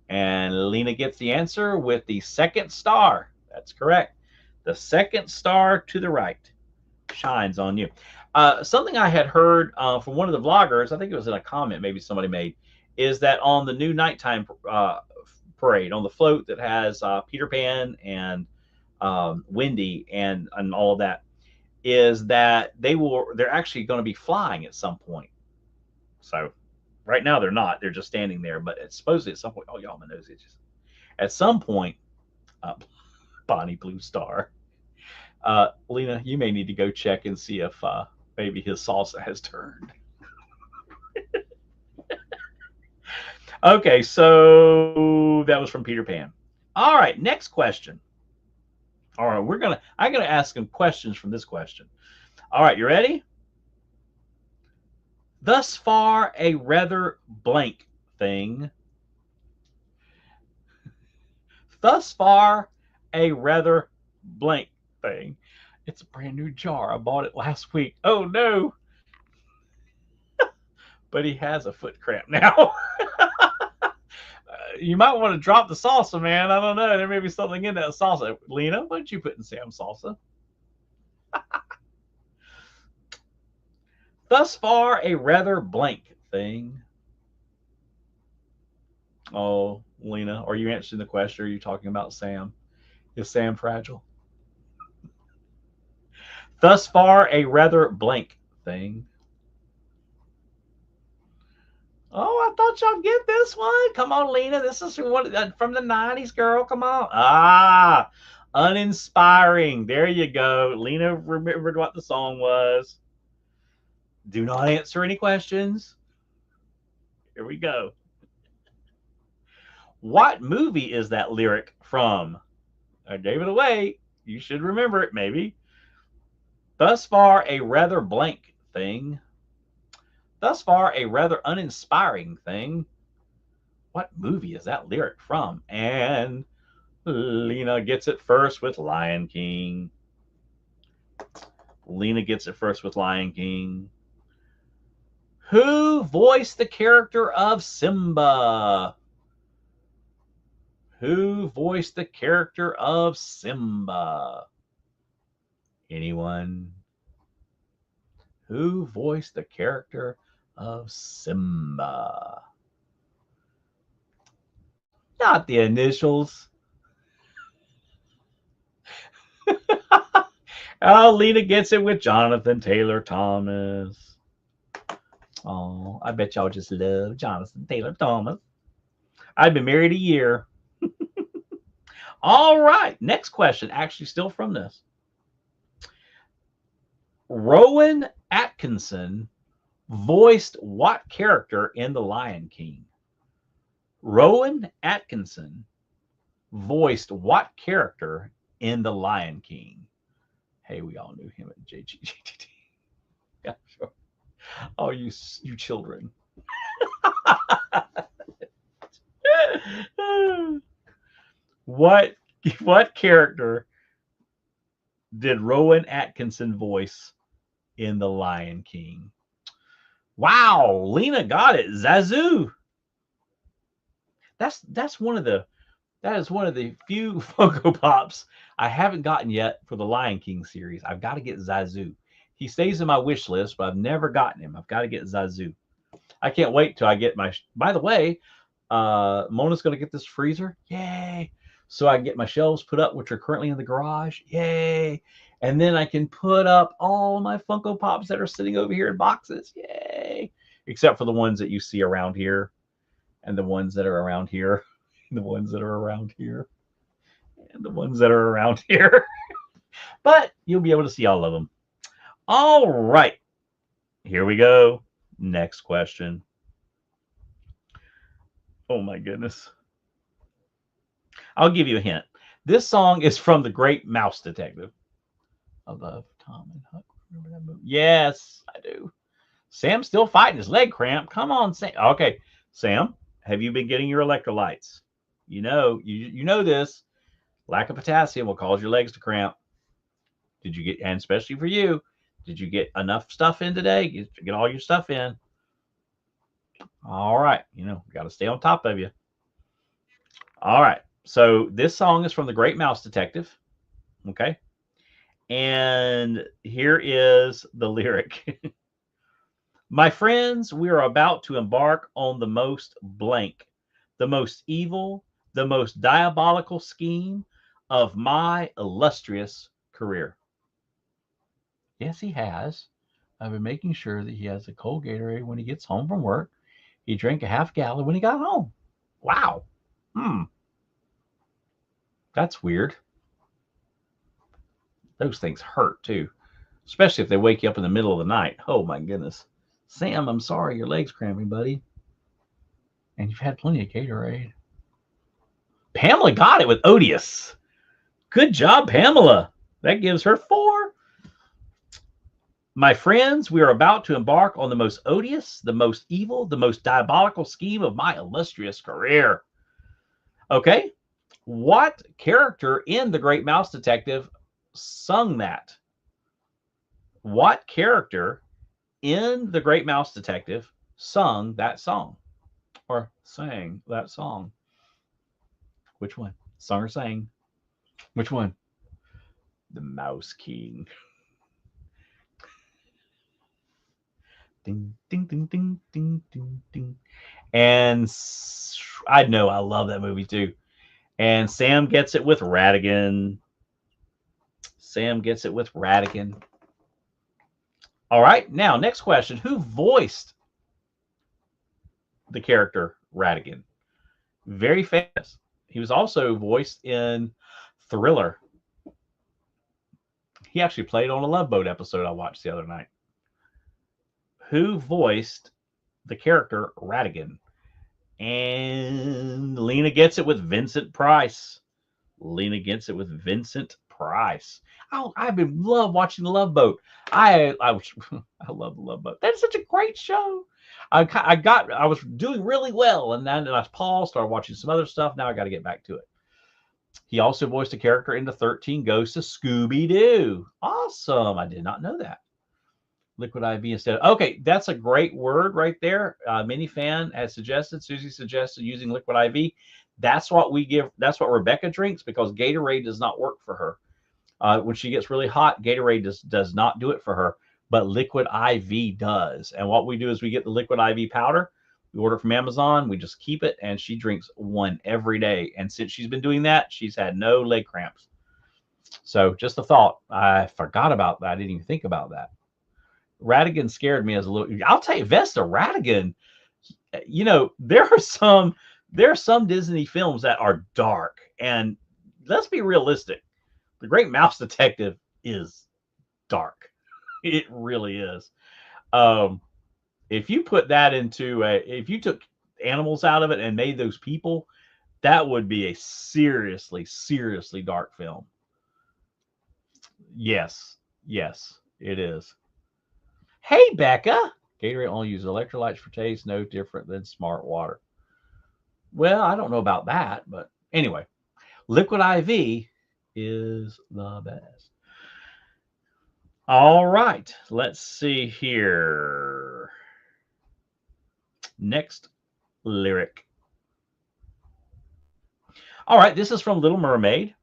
And Lena gets the answer with the second star. That's correct. The second star to the right shines on you. Something I had heard from one of the vloggers, I think it was in a comment maybe somebody made, is that on the new nighttime parade, on the float that has Peter Pan and Wendy and all of that, is that they're actually going to be flying at some point. So right now they're not. They're just standing there. But it's supposedly at some point, oh, y'all, my nose itches. At some point, Bonnie Blue Star. Lena, you may need to go check and see if maybe his salsa has turned. Okay, so that was from Peter Pan. All right, next question. All right, I'm gonna ask him questions from this question. All right, you ready? Thus far, a rather blank thing. Thus far, a rather blank thing. It's a brand new jar. I bought it last week. Oh no. But he has a foot cramp now. You might want to drop the salsa, man. I don't know. There may be something in that salsa. Lena, what did you put in Sam's salsa? Thus far, a rather blank thing. Oh, Lena, are you answering the question? Or are you talking about Sam? Is Sam fragile? Thus far, a rather blank thing. Oh, I thought y'all get this one. Come on, Lena. This is from the 90s, girl. Come on. Ah, uninspiring. There you go. Lena remembered what the song was. Do not answer any questions. Here we go. What movie is that lyric from? I gave it away. You should remember it, maybe. Thus far, a rather blank thing. Thus far, a rather uninspiring thing. What movie is that lyric from? And Lena gets it first with Lion King. Lena gets it first with Lion King. Who voiced the character of Simba? Who voiced the character of Simba? Anyone? Who voiced the character of Simba? Not the initials. Oh, Lena gets it with Jonathan Taylor Thomas. Oh, I bet y'all just love Jonathan Taylor Thomas. I've been married a year. All right, next question, actually still from this. Rowan Atkinson voiced what character in The Lion King? Rowan Atkinson voiced what character in The Lion King? Hey, we all knew him at JGGT. Yeah, sure. Oh, you children. What character did Rowan Atkinson voice in The Lion King? Wow, Lena got it. Zazu. That is one of the few Funko Pops I haven't gotten yet for the Lion King series. I've got to get Zazu. He stays in my wish list, but I've never gotten him. I've got to get Zazu. I can't wait till I get my. By the way, Mona's going to get this freezer. Yay! So I can get my shelves put up, which are currently in the garage. Yay! And then I can put up all my Funko Pops that are sitting over here in boxes. Yay! Except for the ones that you see around here, and the ones that are around here, the ones that are around here, and the ones that are around here. But you'll be able to see all of them. All right. Here we go. Next question. Oh my goodness. I'll give you a hint. This song is from The Great Mouse Detective. I love Tom and Huck. Remember that movie? Yes, I do. Sam's still fighting his leg cramp. Come on, Sam. Okay, Sam, have you been getting your electrolytes? You know this. Lack of potassium will cause your legs to cramp. Did you get, and especially for you, did you get enough stuff in today? Get all your stuff in. All right, got to stay on top of you. All right, so this song is from The Great Mouse Detective. Okay, and here is the lyric. My friends, we are about to embark on the most blank, the most evil, the most diabolical scheme of my illustrious career. Yes, he has. I've been making sure that he has a cold Gatorade when he gets home from work. He drank a half gallon when he got home. Wow. That's weird. Those things hurt too, especially if they wake you up in the middle of the night. Oh my goodness. Sam, I'm sorry your leg's cramping, buddy. And you've had plenty of Gatorade. Pamela got it with odious. Good job, Pamela. That gives her 4. My friends, we are about to embark on the most odious, the most evil, the most diabolical scheme of my illustrious career. Okay. What character in The Great Mouse Detective sung that? What character in The Great Mouse Detective sung that song? Or sang that song? Which one? Sung or sang? Which one? The Mouse King. Ding, ding, ding, ding, ding, ding, ding. And I know I love that movie too. And Sam gets it with Ratigan. Sam gets it with Ratigan. All right, now next question. Who voiced the character Ratigan? Very famous. He was also voiced in Thriller. He actually played on a Love Boat episode I watched the other night. Who voiced the character Ratigan? And Lena gets it with Vincent Price. Lena gets it with Vincent Price. Oh, I've been love watching The Love Boat. I love The Love Boat. That's such a great show. I was doing really well, and then I paused, started watching some other stuff. Now I got to get back to it. He also voiced a character in the 13 Ghosts of Scooby Doo. Awesome! I did not know that. Liquid IV instead. Okay, that's a great word right there. Mini fan has suggested. Susie suggested using liquid IV. That's what we give. That's what Rebecca drinks because Gatorade does not work for her. When she gets really hot, Gatorade does not do it for her, but liquid IV does. And what we do is we get the liquid IV powder. We order from Amazon. We just keep it, and she drinks one every day. And since she's been doing that, she's had no leg cramps. So just a thought. I forgot about that. I didn't even think about that. Ratigan scared me as a little. I'll tell you, Vesta Ratigan. You know, there are some Disney films that are dark, and let's be realistic. The Great Mouse Detective is dark. It really is. If you put that into if you took animals out of it and made those people, that would be a seriously dark film. Yes, it is. Hey, Becca. Gatorade only uses electrolytes for taste, no different than smart water. Well, I don't know about that, but anyway, liquid IV is the best. All right, let's see here. Next lyric. All right, this is from Little Mermaid.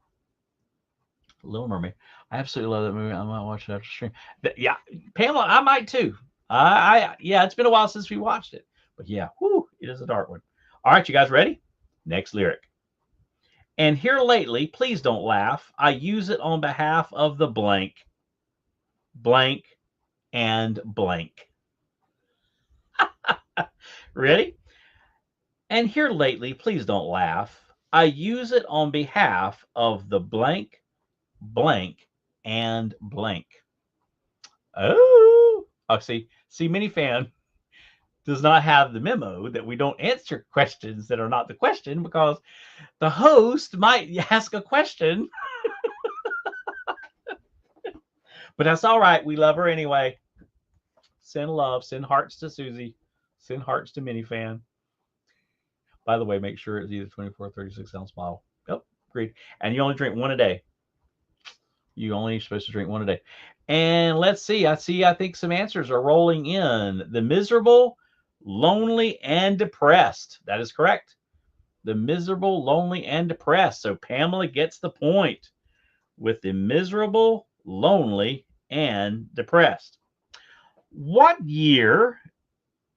Little Mermaid. I absolutely love that movie. I might watch it after stream. Yeah, Pamela, I might too. Yeah, it's been a while since we watched it, but yeah, whoo, it is a dark one. All right, you guys ready? Next lyric. And here lately, please don't laugh. I use it on behalf of the blank, blank, and blank. Ready? And here lately, please don't laugh. I use it on behalf of the blank, blank, and blank. Oh, see, Minifan does not have the memo that we don't answer questions that are not the question because the host might ask a question. But that's all right. We love her anyway. Send love, send hearts to Susie, send hearts to Minifan. By the way, make sure it's either 24 or 36 ounce bottle. Yep, agreed. And you only drink one a day. You only supposed to drink one a day. And let's see. I think some answers are rolling in. The miserable, lonely, and depressed. That is correct. The miserable, lonely, and depressed. So Pamela gets the point with the miserable, lonely, and depressed. What year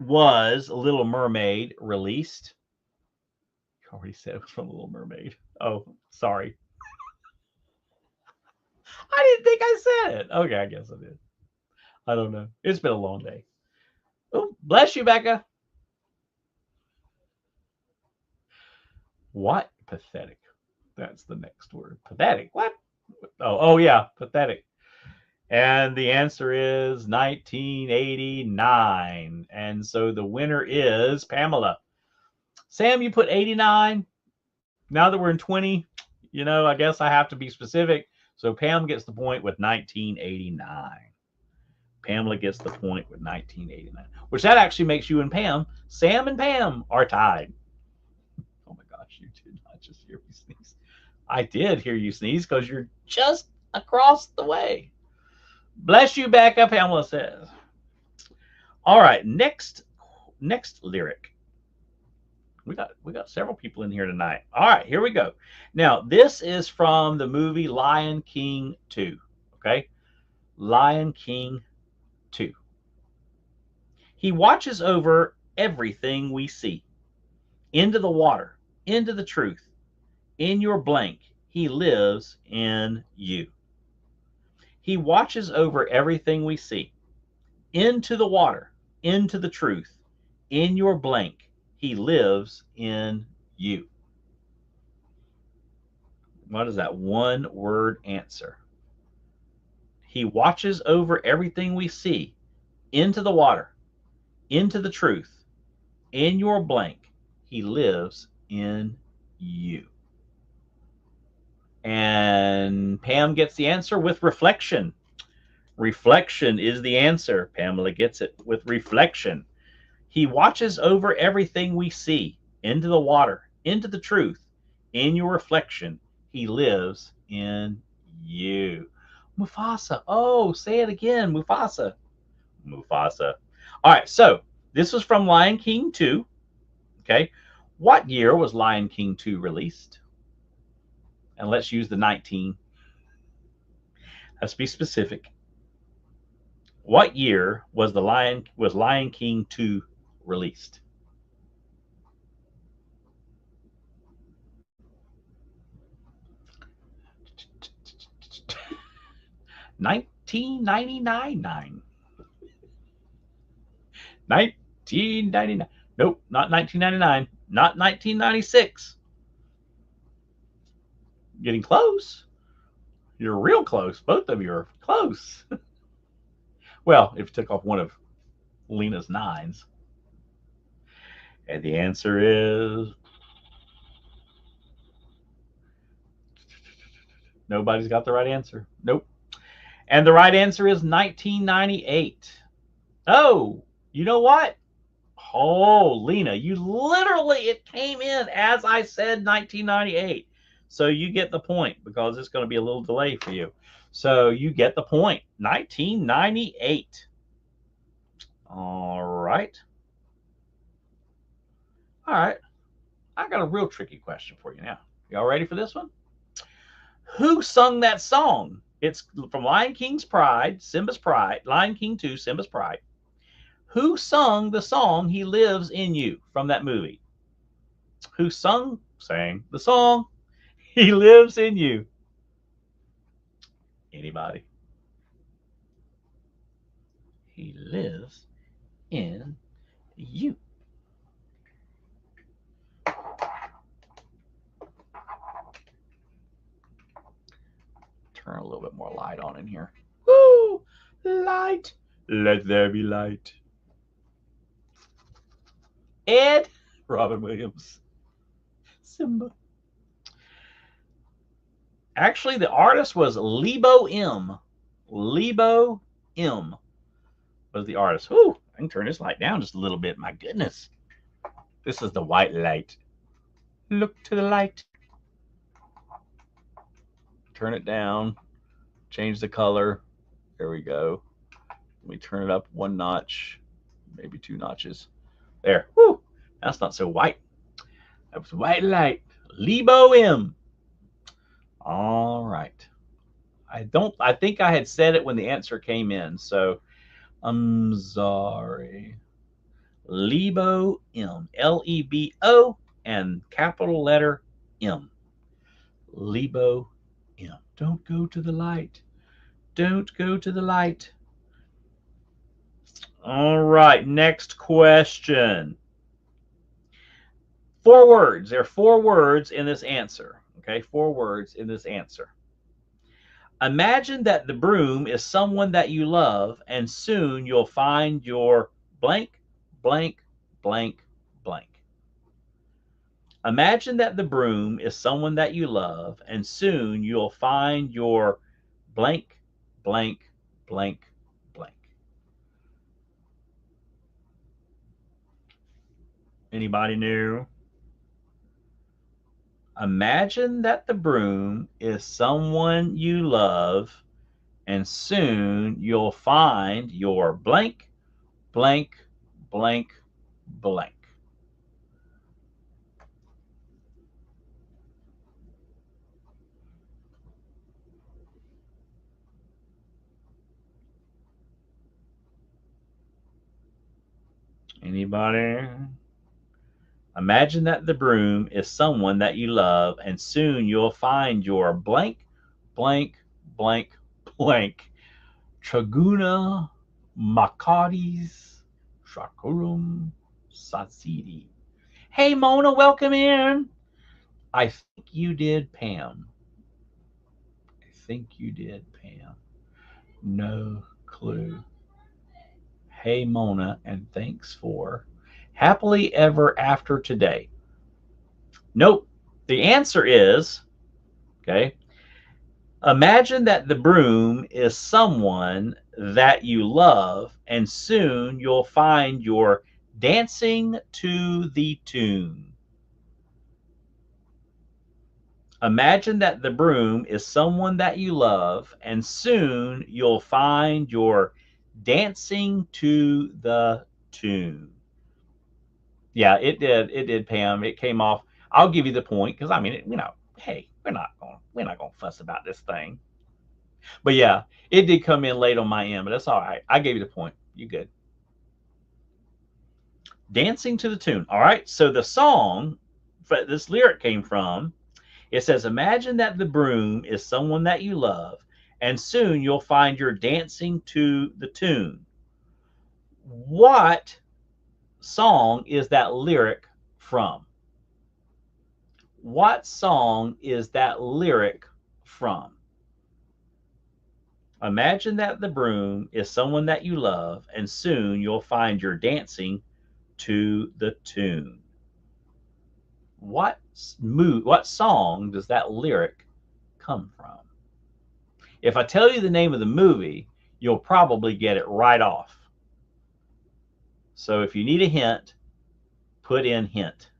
was Little Mermaid released? You already said it was from Little Mermaid. Oh, sorry. I didn't think I said it. Okay, I guess I did. I don't know. It's been a long day. Oh, bless you, Becca. What? Pathetic. That's the next word. Pathetic. What? Oh yeah, pathetic. And the answer is 1989. And so the winner is Pamela. Sam, you put 89. Now that we're in 20, I guess I have to be specific. So Pam gets the point with 1989. Pamela gets the point with 1989, which that actually makes you and Pam, Sam and Pam are tied. Oh my gosh, you did not just hear me sneeze. I did hear you sneeze because you're just across the way. Bless you, Becca, Pamela says. All right, next lyric. We got several people in here tonight. All right, here we go. Now, this is from the movie Lion King 2. Okay? Lion King 2. He watches over everything we see. Into the water, into the truth. In your blank, he lives in you. He watches over everything we see. Into the water, into the truth. In your blank, he lives in you. What is that one word answer? He watches over everything we see. Into the water, into the truth. In your blank, he lives in you. And Pam gets the answer with reflection. Reflection is the answer. Pamela gets it with reflection. He watches over everything we see, into the water, into the truth. In your reflection, he lives in you. Mufasa. Oh, say it again. Mufasa. Mufasa. All right, so this was from Lion King 2. Okay. What year was Lion King 2 released? And let's use the 19. Let's be specific. What year was Lion King 2 released? $19.99. 1999. Nope, not 1999. Not 1996. Getting close. You're real close. Both of you are close. Well, if you took off one of Lena's nines. And the answer is nobody's got the right answer. Nope. And the right answer is 1998. Oh, you know what? Oh, Lena, you literally, it came in as I said 1998. So you get the point because it's going to be a little delay for you. So you get the point. 1998. All right. All right. I got a real tricky question for you now. Y'all ready for this one? Who sung that song? It's from Lion King's Pride, Simba's Pride, Lion King 2, Simba's Pride. Who sung the song He Lives in You from that movie? Who sang the song He Lives in You? Anybody? He lives in you. Turn a little bit more light on in here. Woo! Light. Let there be light. Ed. Robin Williams. Simba. Actually, the artist was Lebo M. Lebo M was the artist. Ooh, I can turn this light down just a little bit. My goodness. This is the white light. Look to the light. Turn it down. Change the color. There we go. Let me turn it up one notch, maybe two notches. There. Woo! That's not so white. That was white light. Lebo M. All right. I think I had said it when the answer came in, so I'm sorry. Lebo M. Lebo and capital letter M. Lebo M. Don't go to the light. Don't go to the light. All right, next question. 4 words. There are 4 words in this answer. Okay, 4 words in this answer. Imagine that the broom is someone that you love, and soon you'll find your blank, blank, blank, blank. Imagine that the broom is someone that you love, and soon you'll find your blank, blank, blank, blank. Anybody new? Imagine that the broom is someone you love, and soon you'll find your blank, blank, blank, blank. Anybody? Imagine that the broom is someone that you love, and soon you'll find your blank, blank, blank, blank. Traguna Makadis Shakurum Satsidi. Hey, Mona, welcome in. I think you did, Pam. I think you did, Pam. No clue. Hey, Mona, and thanks for happily ever after today. Nope. The answer is, okay, imagine that the broom is someone that you love, and soon you'll find you're dancing to the tune. Imagine that the broom is someone that you love, and soon you'll find you're dancing to the tune. Yeah, it did. It did, Pam. It came off. I'll give you the point because I mean, hey, we're not gonna fuss about this thing. But yeah, it did come in late on my end, but that's all right. I gave you the point. You good? Dancing to the tune. All right. So the song this lyric came from, it says, "Imagine that the broom is someone that you love, and soon you'll find you're dancing to the tune." What song is that lyric from? What song is that lyric from? Imagine that the broom is someone that you love, and soon you'll find you're dancing to the tune. What song does that lyric come from? If I tell you the name of the movie, you'll probably get it right off. So if you need a hint, put in hint.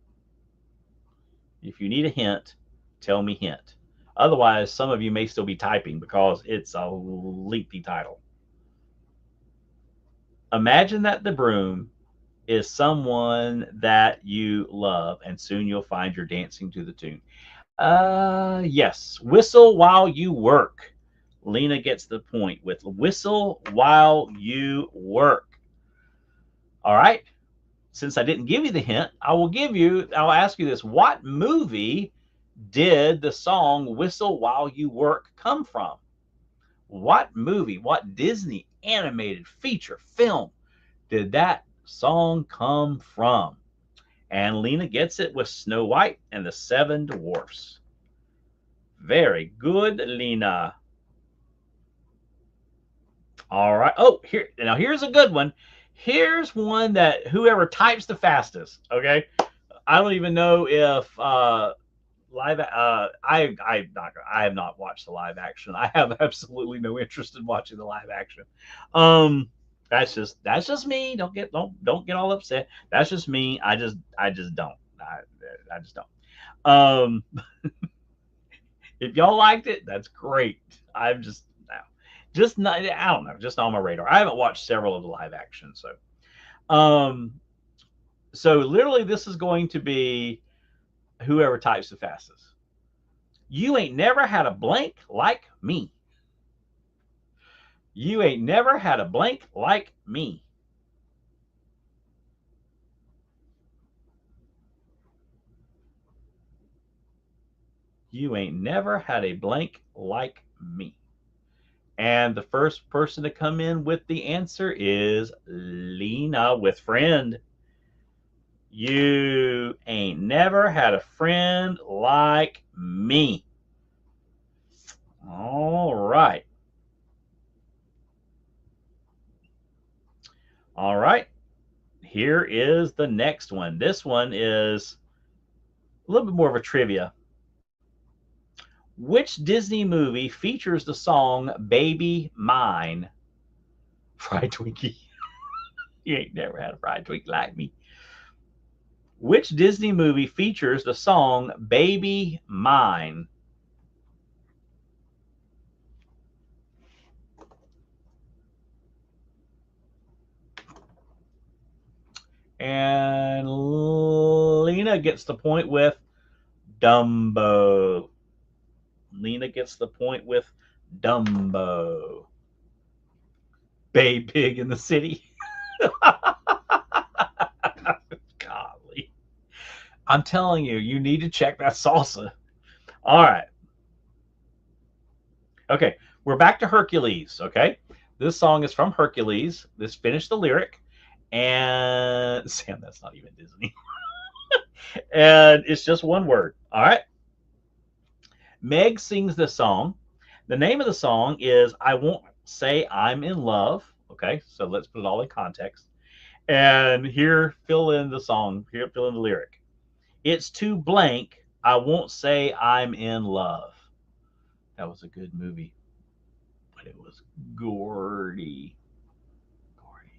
If you need a hint, tell me hint. Otherwise, some of you may still be typing because it's a lengthy title. Imagine that the broom is someone that you love, and soon you'll find you're dancing to the tune. Yes. Whistle while you work. Lena gets the point with whistle while you work. All right. Since I didn't give you the hint, I'll ask you this. What movie did the song Whistle While You Work come from? What movie, what Disney animated feature film did that song come from? And Lena gets it with Snow White and the Seven Dwarfs. Very good, Lena. All right. Oh, here's a good one. Here's one that whoever types the fastest. Okay. I don't even know if live. I have not watched the live action. I have absolutely no interest in watching the live action. That's just me. Don't get all upset. That's just me. I just don't. I just don't. Um, if y'all liked it, that's great. I'm just not. I don't know. Just on my radar. I haven't watched several of the live action, um, so literally, this is going to be whoever types the fastest. You ain't never had a blank like me. You ain't never had a blank like me. You ain't never had a blank like me. And the first person to come in with the answer is Lena with friend. You ain't never had a friend like me. All right. All right. Here is the next one. This one is a little bit more of a trivia. Which Disney movie features the song Baby Mine? Fried Twinkie. You ain't never had a fried Twinkie like me. Which Disney movie features the song Baby Mine? And Lena gets the point with Dumbo. Lena gets the point with Dumbo. Bay Pig in the City. Golly. I'm telling you, you need to check that salsa. All right. Okay, we're back to Hercules. Okay, this song is from Hercules. Let's finish the lyric. And Sam, that's not even Disney. And it's just one word. All right. Meg sings this song. The name of the song is I Won't Say I'm in Love. Okay, so let's put it all in context. And here, fill in the song, here, fill in the lyric. It's too blank I won't say I'm in love. That was a good movie, but it was Gordy. Gordy.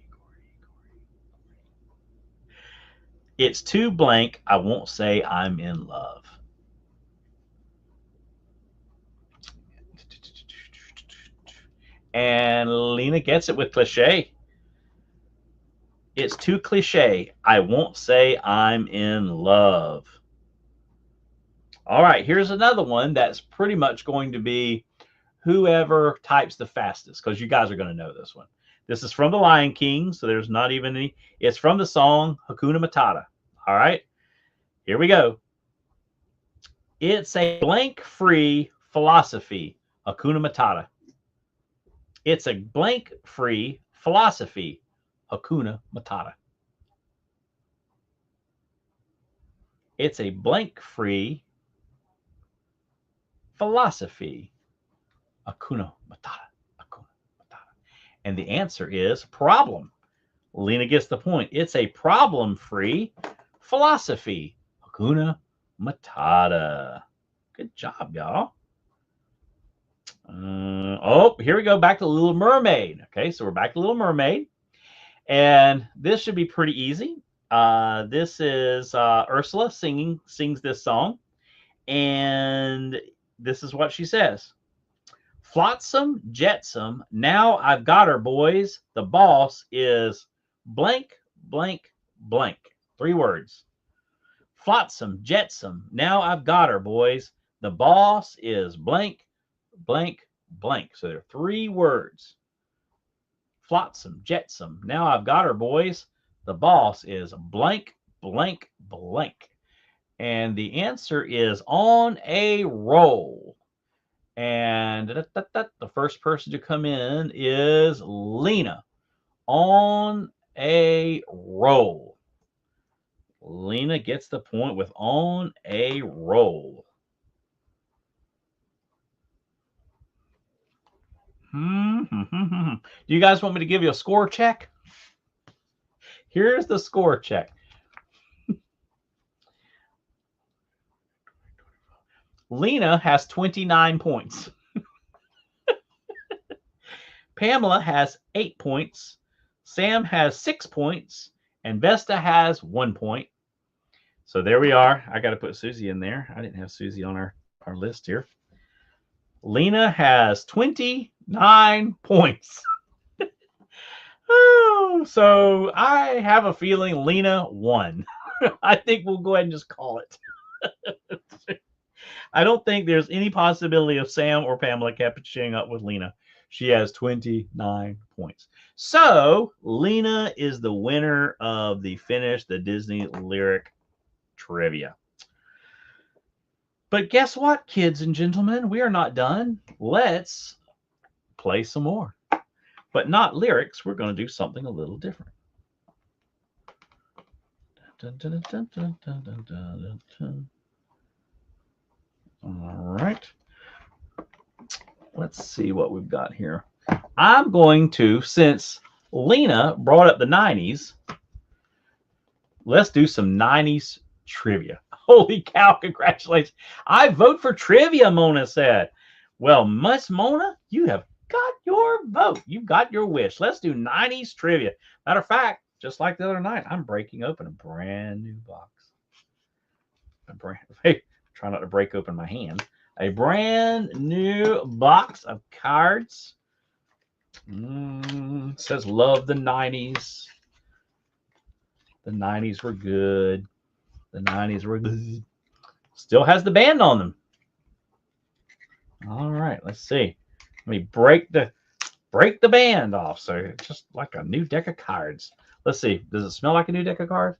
It's too blank. I won't say I'm in love. And Lena gets it with cliche. It's too cliche. I won't say I'm in love. All right, here's another one that's pretty much going to be whoever types the fastest, because you guys are going to know this one. This is from The Lion King, so there's not even any. It's from the song Hakuna Matata. All right, here we go. It's a blank-free philosophy, Hakuna Matata. It's a blank-free philosophy, Hakuna Matata. It's a blank-free philosophy, Hakuna Matata. Hakuna Matata. And the answer is problem. Lena gets the point. It's a problem-free philosophy, Hakuna Matata. Good job, y'all. Oh, here we go. Back to Little Mermaid. Okay, so we're back to Little Mermaid. And this should be pretty easy. This is Ursula sings this song. And this is what she says. Flotsam, jetsam, now I've got her, boys. The boss is blank, blank, blank. 3 words. Flotsam, jetsam, now I've got her, boys. The boss is blank, blank, blank. So there are 3 words. Flotsam, jetsam, now I've got her, boys. The boss is blank, blank, blank. And the answer is on a roll. And the first person to come in is Lena. On a roll. Lena gets the point with on a roll. Do you guys want me to give you a score check? Here's the score check. Lena has 29 points. Pamela has 8 points. Sam has 6 points. And Vesta has 1 point. So there we are. I got to put Susie in there. I didn't have Susie on our list here. Lena has 29 points. Oh, so I have a feeling Lena won. I think we'll go ahead and just call it. I don't think there's any possibility of Sam or Pamela catching up with Lena. She has 29 points. So Lena is the winner of the Finish the Disney Lyric Trivia. But guess what, kids and gentlemen? We are not done. Let's play some more. But not lyrics. We're going to do something a little different. All right. Let's see what we've got here. I'm going to, since Lena brought up the 90s, let's do some 90s trivia. Holy cow, congratulations. I vote for trivia, Mona said. Well, Miss Mona, you have got your vote. You've got your wish. Let's do 90s trivia. Matter of fact, just like the other night, I'm breaking open a brand new box. Hey, try not to break open my hand. A brand new box of cards. It says love the 90s. The 90s were good. The 90s were good. Still has the band on them. All right, let's see. Let me break the band off. So it's just like a new deck of cards. Let's see. Does it smell like a new deck of cards?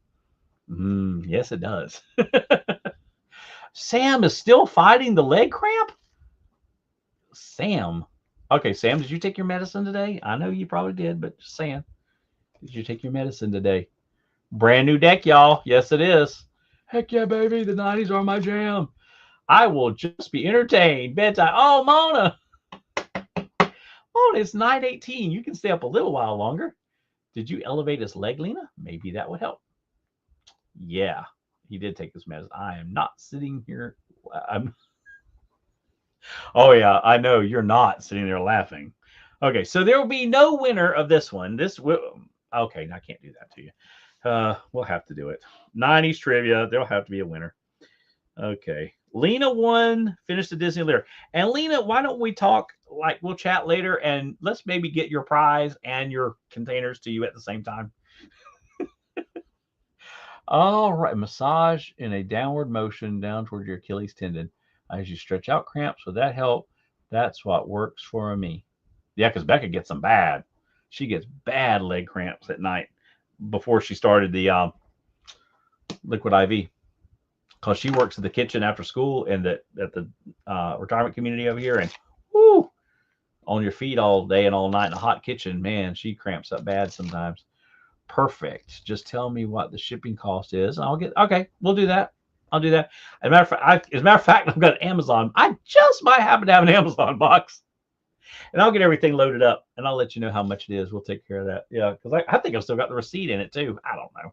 Yes, it does. Sam is still fighting the leg cramp? Sam. Okay, Sam, did you take your medicine today? I know you probably did, but just saying. Did you take your medicine today? Brand new deck, y'all. Yes, it is. Heck yeah, baby. The 90s are my jam. I will just be entertained. Bedtime. Oh, Mona. Mona, it's 9:18. You can stay up a little while longer. Did you elevate his leg, Lena? Maybe that would help. Yeah. He did take his medicine. I am not sitting here. I'm. Oh yeah, I know you're not sitting there laughing. Okay, so there will be no winner of this one. This will. Okay, I can't do that to you. We'll have to do it. 90s trivia. There'll have to be a winner. Okay. Lena won, finished the Disney lyric. And Lena, why don't we talk, like we'll chat later and let's maybe get your prize and your containers to you at the same time. All right. Massage in a downward motion down toward your Achilles tendon. As you stretch out cramps, with that help, that's what works for me. Yeah, because Becca gets them bad. She gets bad leg cramps at night before she started the liquid IV. Because she works in the kitchen after school and at the retirement community over here, and whoo, on your feet all day and all night in a hot kitchen, man, she cramps up bad sometimes. Perfect. Just tell me what the shipping cost is, and I'll get. Okay, we'll do that. I'll do that. As a matter of fact, I've got Amazon. I just might happen to have an Amazon box, and I'll get everything loaded up, and I'll let you know how much it is. We'll take care of that. Yeah, because I think I've still got the receipt in it too. I don't know.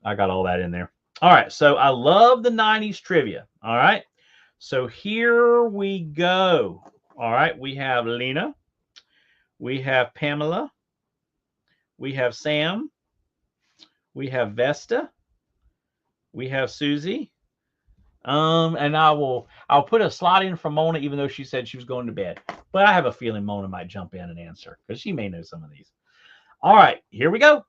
I got all that in there. All right, so I love the 90s trivia. All right, so here we go. All right, we have Lena, we have Pamela, we have Sam, we have Vesta, we have Susie. And I'll put a slot in for Mona, even though she said she was going to bed. But I have a feeling Mona might jump in and answer because she may know some of these. All right, here we go.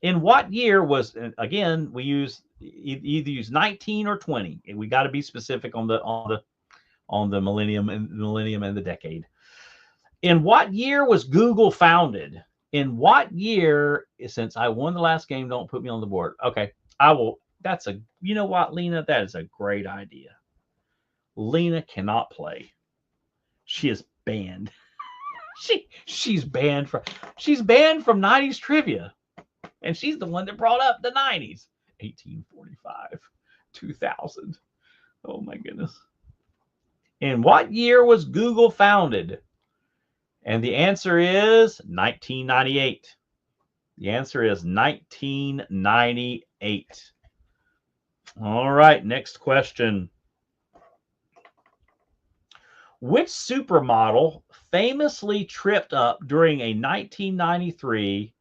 In what year was, again, we either use 19 or 20. We got to be specific on the millennium and the decade. In what year was Google founded? In what year? Since I won the last game, don't put me on the board. Okay, I will. You know what, Lena? That is a great idea. Lena cannot play. She is banned. she's banned from 90s trivia. And she's the one that brought up the 90s. 1845, 2000. Oh my goodness. In what year was Google founded? And the answer is 1998. The answer is 1998. All right, next question. Which supermodel famously tripped up during a 1993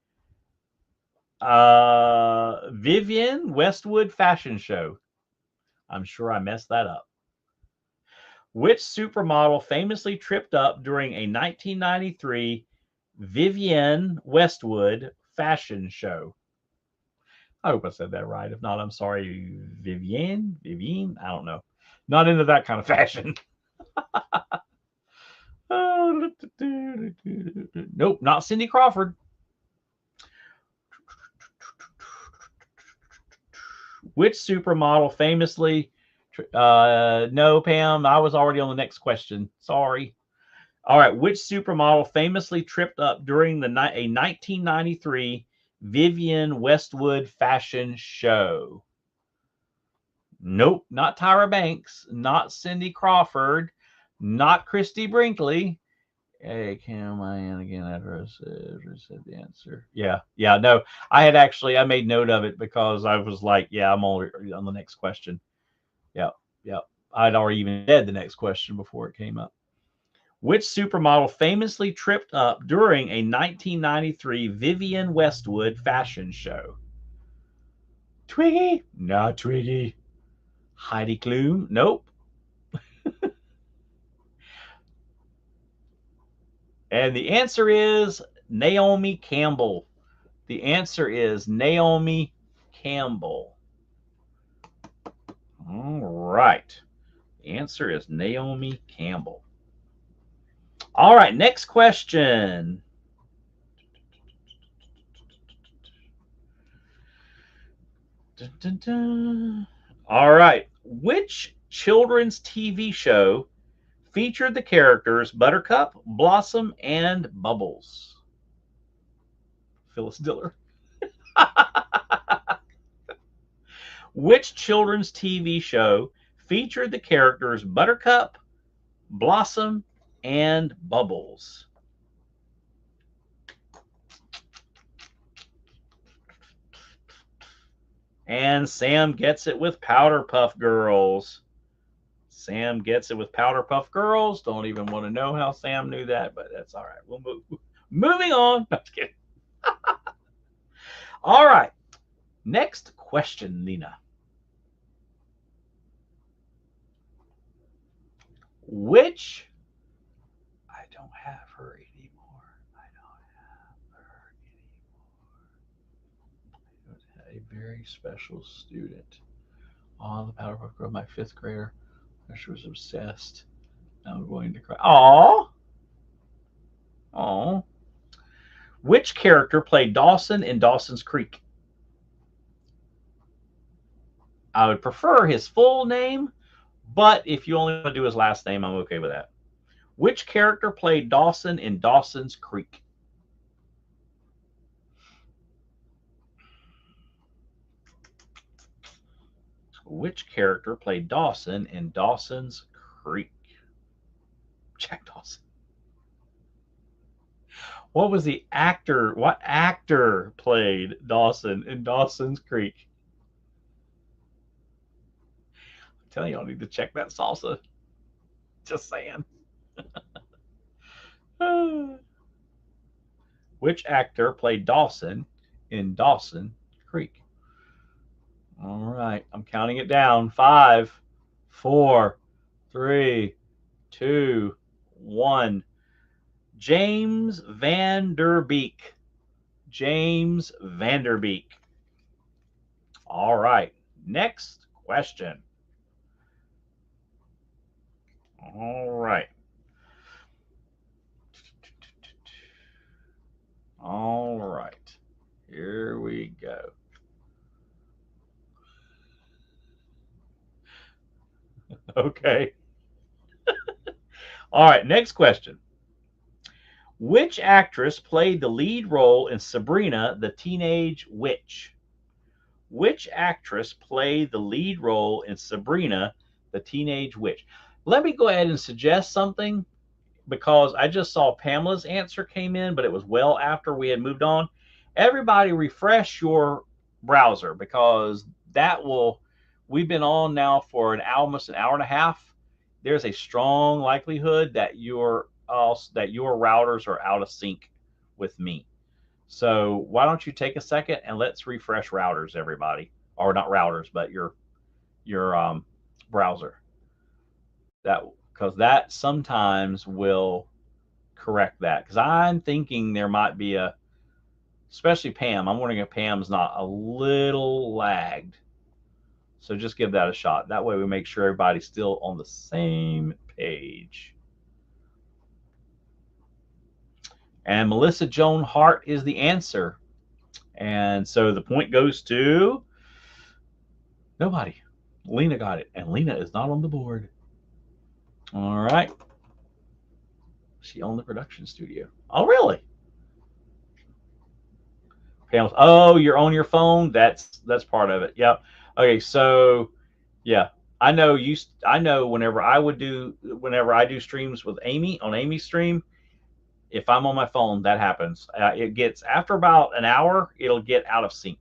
Vivienne Westwood fashion show? I'm sure I messed that up. Which supermodel famously tripped up during a 1993 Vivienne Westwood fashion show? I hope I said that right. If not, I'm sorry. Vivienne? I don't know. Not into that kind of fashion. Nope, not Cindy Crawford. Which supermodel famously... no, Pam, I was already on the next question. Sorry. All right, which supermodel famously tripped up during a 1993 Vivienne Westwood fashion show? Nope, not Tyra Banks, not Cindy Crawford, not Christy Brinkley. Hey, Cam, I am again. Address said the answer. Yeah, no, I made note of it because I was like, yeah, I'm already on the next question. Yep. I'd already even said the next question before it came up. Which supermodel famously tripped up during a 1993 Vivienne Westwood fashion show? Twiggy? Not Twiggy. Heidi Klum? Nope. And the answer is Naomi Campbell. The answer is Naomi Campbell. All right. The answer is Naomi Campbell. All right, next question. Dun, dun, dun. All right. Which children's TV show featured the characters Buttercup, Blossom, and Bubbles? Phyllis Diller. Which children's TV show featured the characters Buttercup, Blossom, and Bubbles? And Sam gets it with Powderpuff Girls. Sam gets it with Powderpuff Girls. Don't even want to know how Sam knew that, but that's all right. We'll move. Moving on. No, just kidding. All right. Next question, Nina. Which I don't have her anymore. I don't have her anymore. A very special student. Oh, the Powderpuff Girl, my fifth grader. She was obsessed. Now I'm going to cry. Aw. Aw. Which character played Dawson in Dawson's Creek? I would prefer his full name, but if you only want to do his last name, I'm okay with that. Which character played Dawson in Dawson's Creek? Which character played Dawson in Dawson's Creek? Jack Dawson. What was the actor? What actor played Dawson in Dawson's Creek? I'm telling you, I need to check that salsa. Just saying. Which actor played Dawson in Dawson Creek? All right, I'm counting it down. 5, 4, 3, 2, 1. James Van Der Beek. James Van Der Beek. All right, next question. All right. All right. Here we go. Okay. All right, next question. Which actress played the lead role in Sabrina the Teenage Witch? Which actress played the lead role in Sabrina the Teenage Witch? Let me go ahead and suggest something because I just saw Pamela's answer came in, but it was well after we had moved on. Everybody refresh your browser because we've been on now for almost an hour and a half. There's a strong likelihood that your routers are out of sync with me. So why don't you take a second and let's refresh routers, everybody, or not routers, but your browser. That because that sometimes will correct that. Because I'm thinking there might be especially Pam. I'm wondering if Pam's not a little lagged. So just give that a shot. That way we make sure everybody's still on the same page. And Melissa Joan Hart is the answer. And so the point goes to nobody. Lena got it. And Lena is not on the board. All right. She owned the production studio. Oh, really? Panels. Oh, you're on your phone. That's part of it. Yep. Okay. So, yeah, I know whenever I do streams with Amy on Amy's stream, if I'm on my phone, that happens. It gets after about an hour, it'll get out of sync.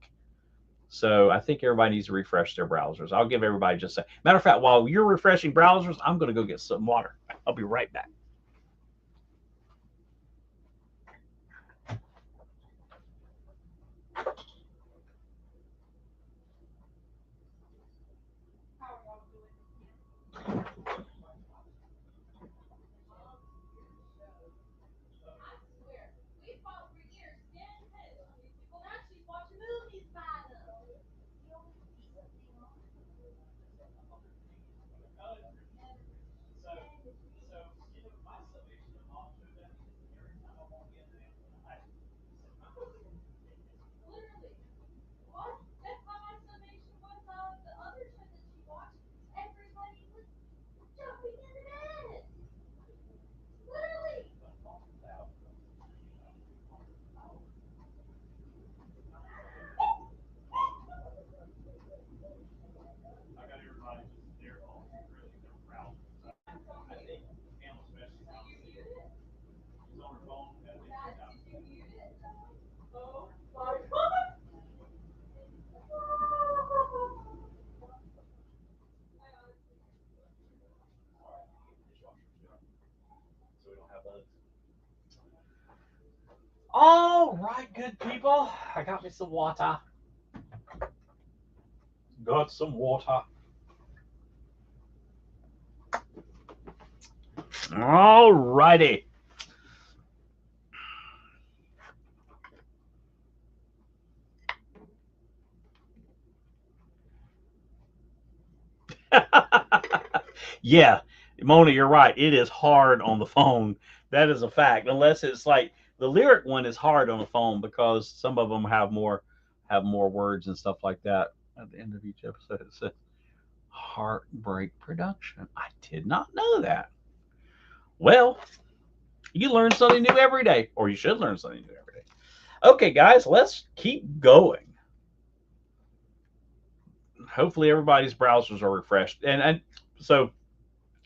So I think everybody needs to refresh their browsers. I'll give everybody just a matter of fact. While you're refreshing browsers, I'm going to go get some water. I'll be right back. All right, good people. I got me some water. Got some water. All righty. Yeah, Mona, you're right. It is hard on the phone. That is a fact. Unless it's like the lyric one is hard on the phone because some of them have more words and stuff like that. At the end of each episode, it says Heartbreak Production. I did not know that. Well, you learn something new every day, or you should learn something new every day. Okay, guys, let's keep going. Hopefully, everybody's browsers are refreshed, and so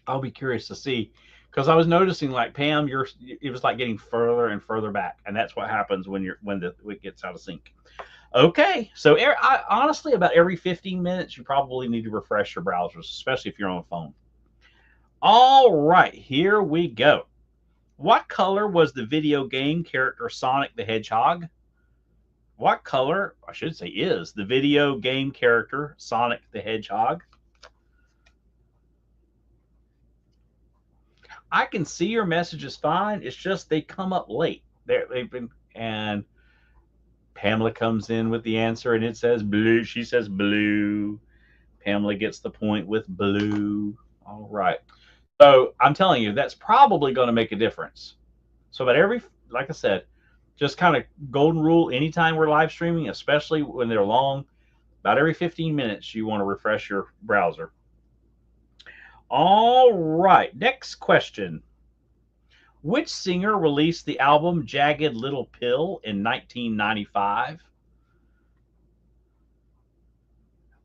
I'll be curious to see because I was noticing like Pam, it was like getting further and further back, and that's what happens when it gets out of sync. Okay, so honestly, about every 15 minutes, you probably need to refresh your browsers, especially if you're on a phone. All right, here we go. What color was the video game character Sonic the Hedgehog? What color, I should say, is the video game character Sonic the Hedgehog? I can see your messages fine. It's just they come up late. They've been, and Pamela comes in with the answer and it says blue. She says blue. Pamela gets the point with blue. All right. So I'm telling you, that's probably going to make a difference. So about like I said, just kind of golden rule anytime we're live streaming, especially when they're long, about every 15 minutes, you want to refresh your browser. All right. Next question. Which singer released the album Jagged Little Pill in 1995?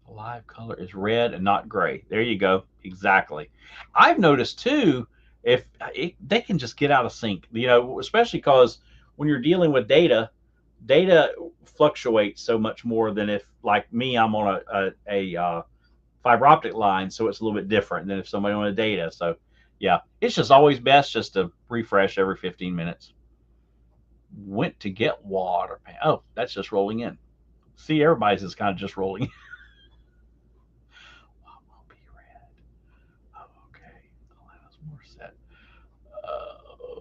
The live color is red and not gray. There you go. Exactly. I've noticed too, they can just get out of sync, especially because when you're dealing with data fluctuates so much more than if, like me, I'm on a fiber optic line, so it's a little bit different than if somebody on a data. So yeah, it's just always best just to refresh every 15 minutes. Went to get water. Oh, that's just rolling in. See, everybody's is kind of just rolling in. What will be red? Oh, okay. Alanis Morissette.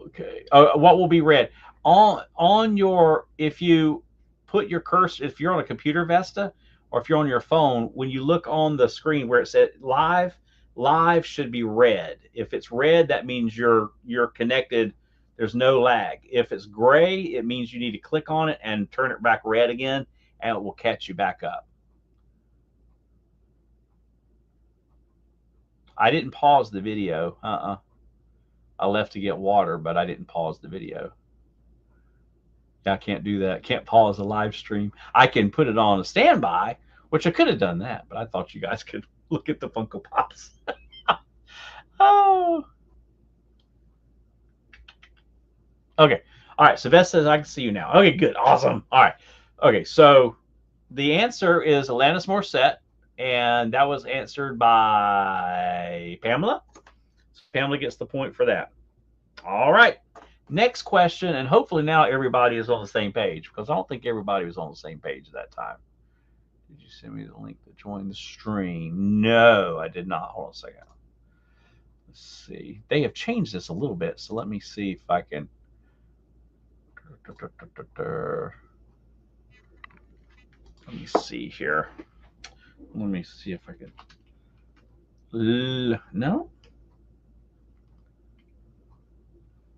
Okay. What will be red? On your, if you put your cursor, if you're on a computer Vesta, or if you're on your phone, when you look on the screen where it says live should be red. If it's red, that means you're connected. There's no lag. If it's gray, it means you need to click on it and turn it back red again, and it will catch you back up. I didn't pause the video. I left to get water, but I didn't pause the video. I can't do that. Can't pause a live stream. I can put it on a standby, which I could have done that, but I thought you guys could look at the Funko Pops. Oh. Okay. All right. So Beth says I can see you now. Okay, good. Awesome. All right. Okay, so the answer is Alanis Morissette, and that was answered by Pamela. So Pamela gets the point for that. All right. Next question, and hopefully now everybody is on the same page, because I don't think everybody was on the same page at that time. Did you send me the link to join the stream? No, I did not. Hold on a second. Let's see. They have changed this a little bit, so let me see if I can. Let me see here. Let me see if I can. No?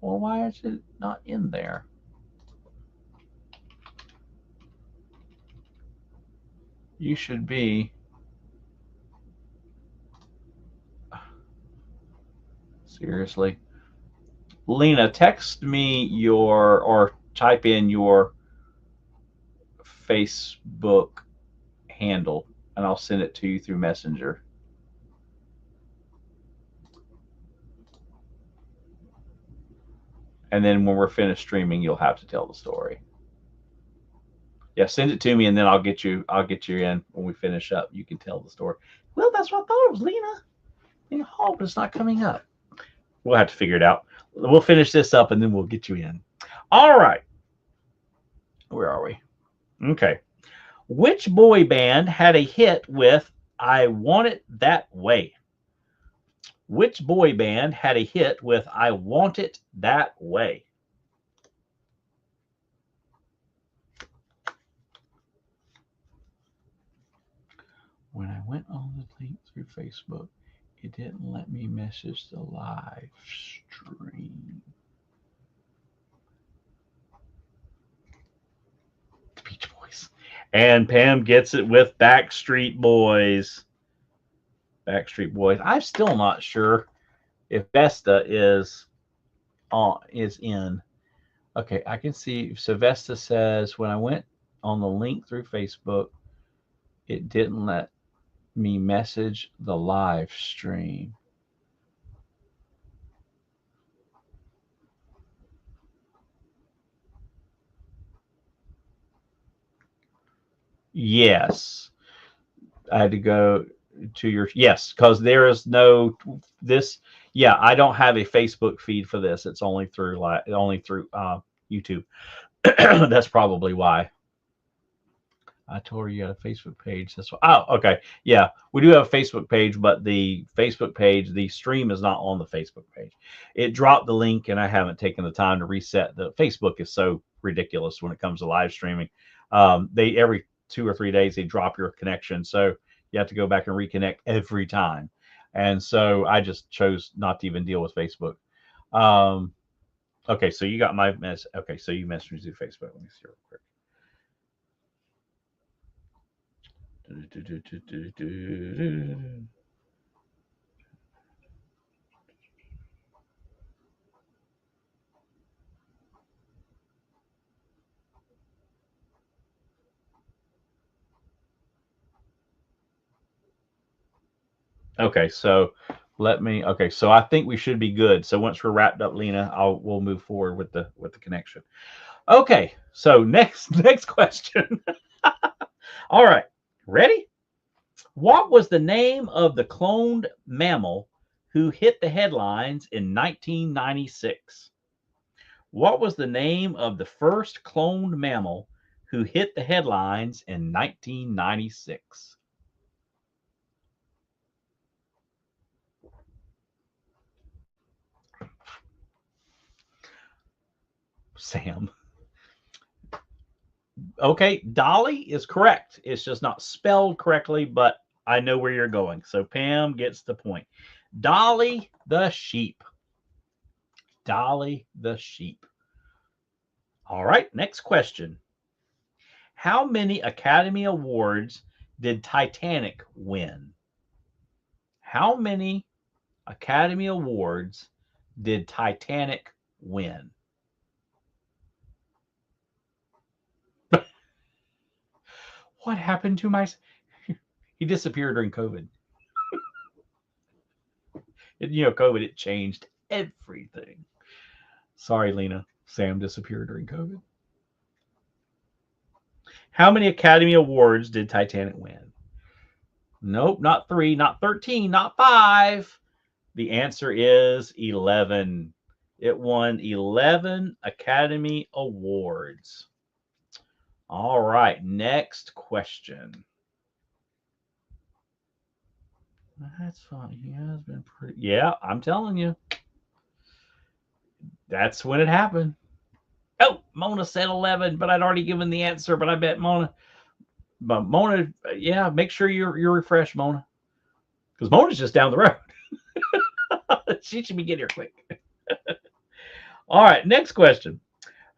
Well, why is it not in there? You should be. Seriously. Lena, text me or type in your Facebook handle, and I'll send it to you through Messenger. And then when we're finished streaming, you'll have to tell the story. Yeah, send it to me, and then I'll get you in when we finish up. You can tell the story. Well, that's what I thought it was, Lena Hall, but it's not coming up. We'll have to figure it out. We'll finish this up, and then we'll get you in. All right. Where are we? Okay. Which boy band had a hit with I Want It That Way? Which boy band had a hit with I Want It That Way? When I went on the link through Facebook, it didn't let me message the live stream. The Beach Boys. And Pam gets it with Backstreet Boys. Backstreet Boys. I'm still not sure if Vesta is in. Okay, I can see. So Vesta says when I went on the link through Facebook, it didn't let me message the live stream. Yes, I had to go to your yes because there is no this. Yeah, I don't have a Facebook feed for this. It's only through YouTube. That's probably why. I told her you had a Facebook page. That's why. Oh, okay. Yeah, we do have a Facebook page, but the Facebook page, the stream is not on the Facebook page. It dropped the link, and I haven't taken the time to reset. The Facebook is so ridiculous when it comes to live streaming. They every 2 or 3 days they drop your connection, so you have to go back and reconnect every time. And so I just chose not to even deal with Facebook. Okay, so you got my mess. Okay, so you messaged me through Facebook. Let me see real quick. Okay, so okay, so I think we should be good. So once we're wrapped up, Lena, we'll move forward with the connection. Okay, so next question. All right, ready? What was the name of the cloned mammal who hit the headlines in 1996? What was the name of the first cloned mammal who hit the headlines in 1996? Sam. Okay, Dolly is correct. It's just not spelled correctly, but I know where you're going. So Pam gets the point. Dolly the sheep. Dolly the sheep. All right, next question. How many Academy Awards did Titanic win? How many Academy Awards did Titanic win? What happened to my? He disappeared during COVID. COVID, it changed everything. Sorry, Lena. Sam disappeared during COVID. How many Academy Awards did Titanic win? Nope, not 3, not 13, not 5. The answer is 11. It won 11 Academy Awards. All right, next question. That's fine. He has been pretty. Yeah, I'm telling you. That's when it happened. Oh, Mona said 11, but I'd already given the answer. But I bet Mona. But Mona, yeah, make sure you're refreshed, Mona, because Mona's just down the road. She should be getting here quick. All right, next question.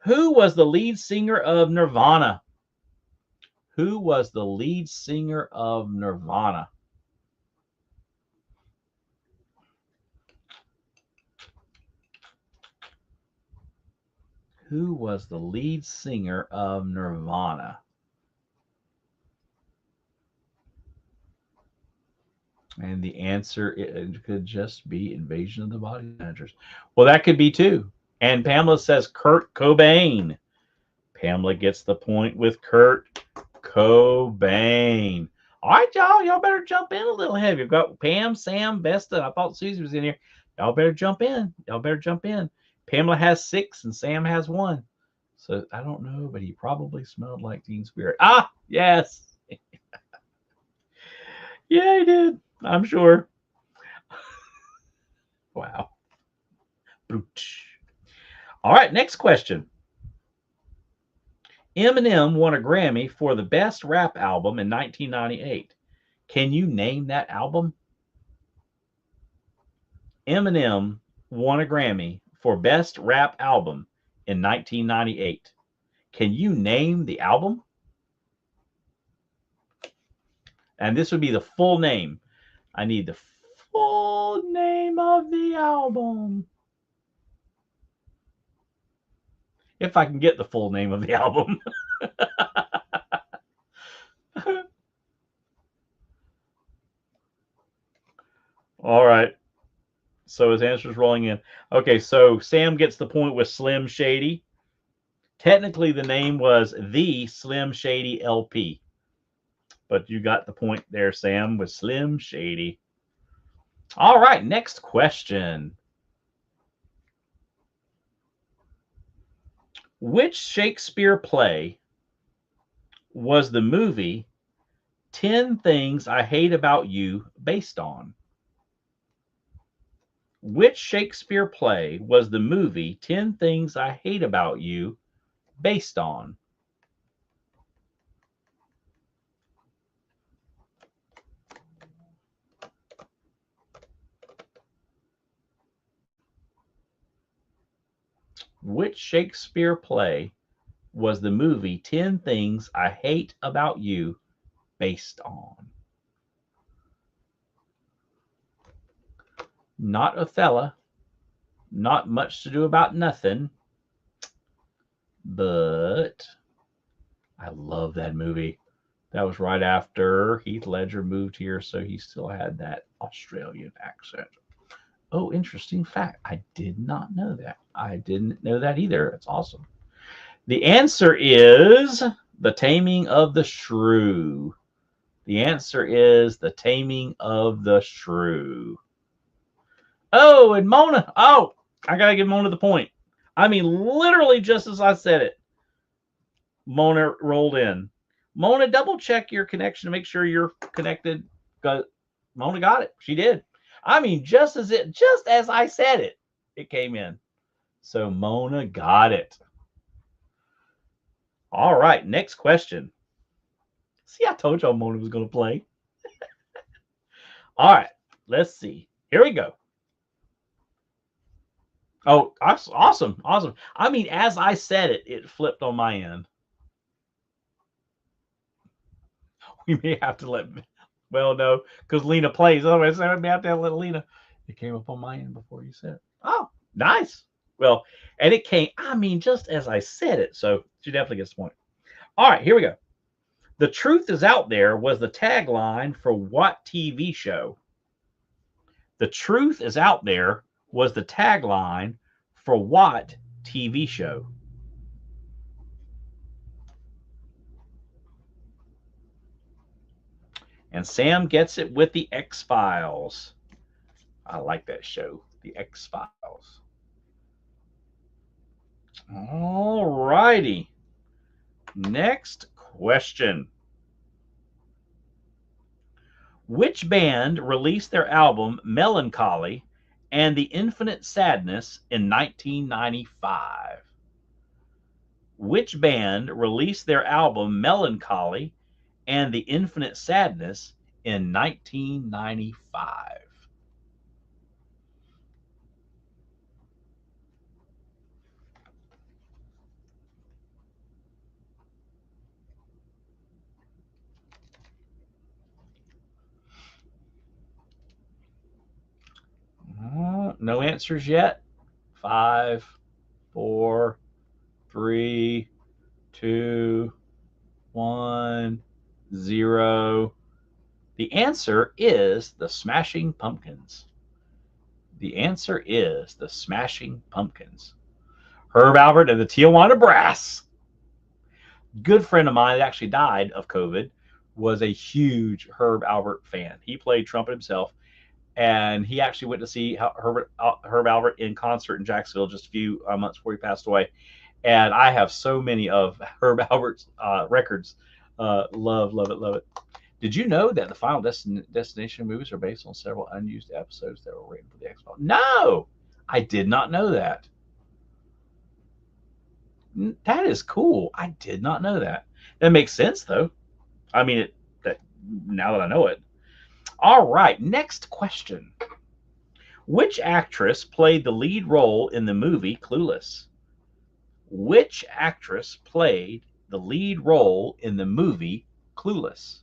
Who was the lead singer of Nirvana? Who was the lead singer of Nirvana? Who was the lead singer of Nirvana? And the answer it could just be Invasion of the Body Snatchers. Well, that could be too. And Pamela says Kurt Cobain. Pamela gets the point with Kurt Cobain. All right, y'all. Y'all better jump in a little heavy. You've got Pam, Sam, Vesta. I thought Susie was in here. Y'all better jump in. Y'all better jump in. Pamela has 6 and Sam has 1. So I don't know, but he probably smelled like Teen Spirit. Ah, yes. Yeah, he did. I'm sure. Wow. All right, next question. Eminem won a Grammy for the best rap album in 1998. Can you name that album? Eminem won a Grammy for best rap album in 1998. Can you name the album? And this would be the full name. I need the full name of the album. If I can get the full name of the album. All right. So his answer is rolling in. Okay, so Sam gets the point with Slim Shady. Technically, the name was The Slim Shady LP. But you got the point there, Sam, with Slim Shady. All right, next question. Which Shakespeare play was the movie 10 Things I Hate About You based on? Which Shakespeare play was the movie 10 Things I Hate About You based on? Which Shakespeare play was the movie 10 Things I Hate About You based on? Not Othello, not Much to Do About Nothing, but I love that movie. That was right after Heath Ledger moved here, so he still had that Australian accent. Oh, interesting fact. I did not know that. I didn't know that either. It's awesome. The answer is The Taming of the Shrew. The answer is The Taming of the Shrew. Oh, and Mona. Oh, I got to give Mona the point. I mean, literally just as I said it, Mona rolled in. Mona, double check your connection to make sure you're connected. Mona got it. She did. I mean, just as I said it, it came in. So Mona got it. All right, next question. See, I told y'all Mona was going to play. All right, let's see. Here we go. Oh, awesome. Awesome. I mean, as I said it, it flipped on my end. We may have to let, well, no, because Lena plays. Otherwise, I may have to let Lena. It came up on my end before you said it. Oh, nice. Well, and it came, I mean, just as I said it. So she definitely gets the point. All right, here we go. The truth is out there was the tagline for what TV show? The truth is out there was the tagline for what TV show? And Sam gets it with the X Files. I like that show, the X Files. All righty. Next question. Which band released their album Melancholy and the Infinite Sadness in 1995? Which band released their album Melancholy and the Infinite Sadness in 1995? No answers yet. 5, 4, 3, 2, 1, 0. The answer is the Smashing Pumpkins. The answer is the Smashing Pumpkins. Herb Alpert and the Tijuana Brass. Good friend of mine that actually died of COVID was a huge Herb Alpert fan. He played trumpet himself, and he actually went to see Herb Alpert in concert in Jacksonville just a few months before he passed away. And I have so many of Herb Alpert's records. Love it, love it. Did you know that the Final Destination movies are based on several unused episodes that were written for the X-Files? No, I did not know that. That is cool. I did not know that. That makes sense, though. I mean, that now that I know it. All right, next question. Which actress played the lead role in the movie Clueless? Which actress played the lead role in the movie Clueless?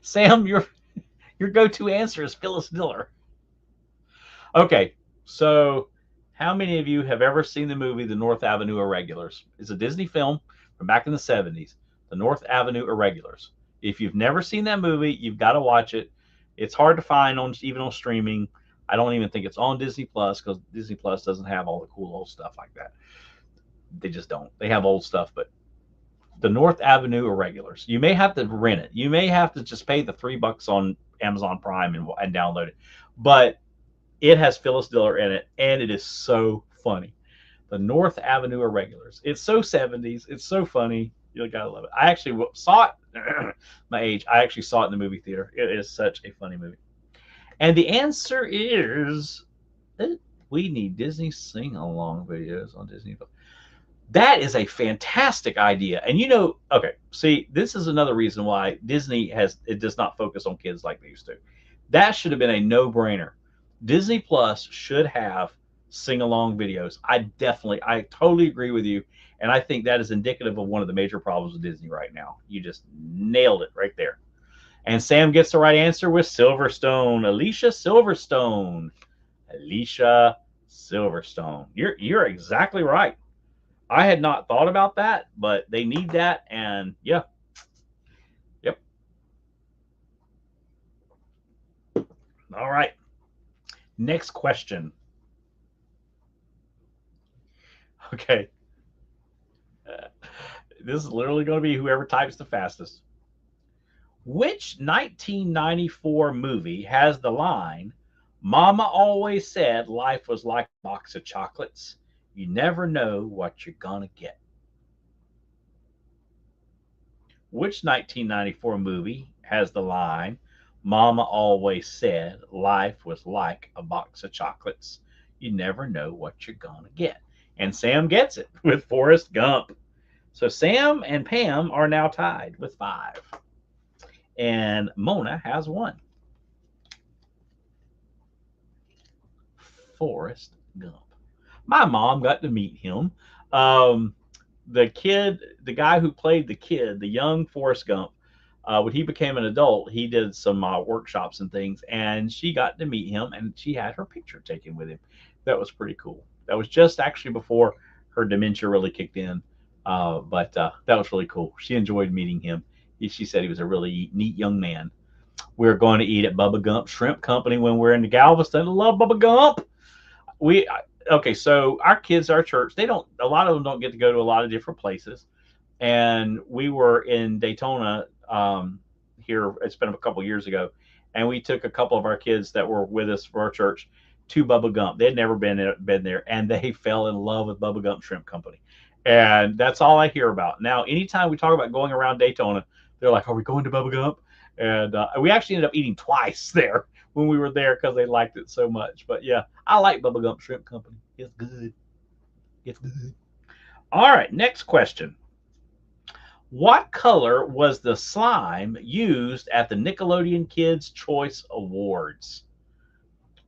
Sam, your go-to answer is Phyllis Diller. Okay, so how many of you have ever seen the movie The North Avenue Irregulars? It's a Disney film from back in the 70s, The North Avenue Irregulars. If you've never seen that movie, you've got to watch it. It's hard to find on even on streaming. I don't even think it's on Disney Plus because Disney Plus doesn't have all the cool old stuff like that. They just don't. They have old stuff, but the North Avenue Irregulars. You may have to rent it. You may have to just pay the $3 on Amazon Prime and download it. But it has Phyllis Diller in it, and it is so funny. The North Avenue Irregulars. It's so 70s. It's so funny. You gotta love it. I actually saw it. My age. I actually saw it in the movie theater. It is such a funny movie. And the answer is we need Disney sing-along videos on Disney. That is a fantastic idea. And okay, see, this is another reason why Disney does not focus on kids like they used to. That should have been a no-brainer. Disney Plus should have sing-along videos. I totally agree with you. And I think that is indicative of one of the major problems with Disney right now. You just nailed it right there. And Sam gets the right answer with Silverstone. Alicia Silverstone. Alicia Silverstone. You're exactly right. I had not thought about that, but they need that. And yeah. Yep. All right. Next question. Okay. This is literally going to be whoever types the fastest. Which 1994 movie has the line, Mama always said life was like a box of chocolates. You never know what you're going to get? Which 1994 movie has the line, Mama always said life was like a box of chocolates. You never know what you're going to get? And Sam gets it with Forrest Gump. So Sam and Pam are now tied with 5. And Mona has 1. Forrest Gump. My mom got to meet him. The guy who played the kid, the young Forrest Gump, when he became an adult, he did some workshops and things, and she got to meet him, and she had her picture taken with him. That was pretty cool. That was just actually before her dementia really kicked in, but that was really cool. She enjoyed meeting him. She said he was a really neat young man. We're going to eat at Bubba Gump Shrimp Company when we're in Galveston. I love Bubba Gump. Okay, so our kids, our church, a lot of them don't get to go to a lot of different places. And we were in Daytona here. It's been a couple years ago, and we took a couple of our kids that were with us for our church to Bubba Gump. They'd never been there, and they fell in love with Bubba Gump Shrimp Company. And that's all I hear about. Now, anytime we talk about going around Daytona, they're like, "Are we going to Bubba Gump?" And we actually ended up eating twice there when we were there because they liked it so much. But yeah, I like Bubba Gump Shrimp Company. It's good. It's good. All right, next question. What color was the slime used at the Nickelodeon Kids' Choice Awards?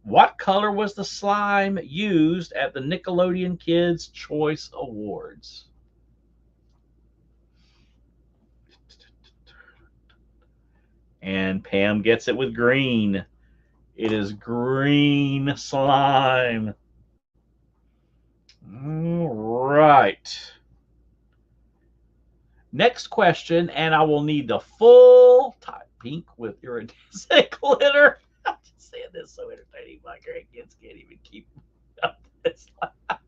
What color was the slime used at the Nickelodeon Kids' Choice Awards? And Pam gets it with green. It is green slime. All right. Next question, and I will need the full type pink with iridescent glitter. I'm just saying this so entertaining. My grandkids can't even keep up this.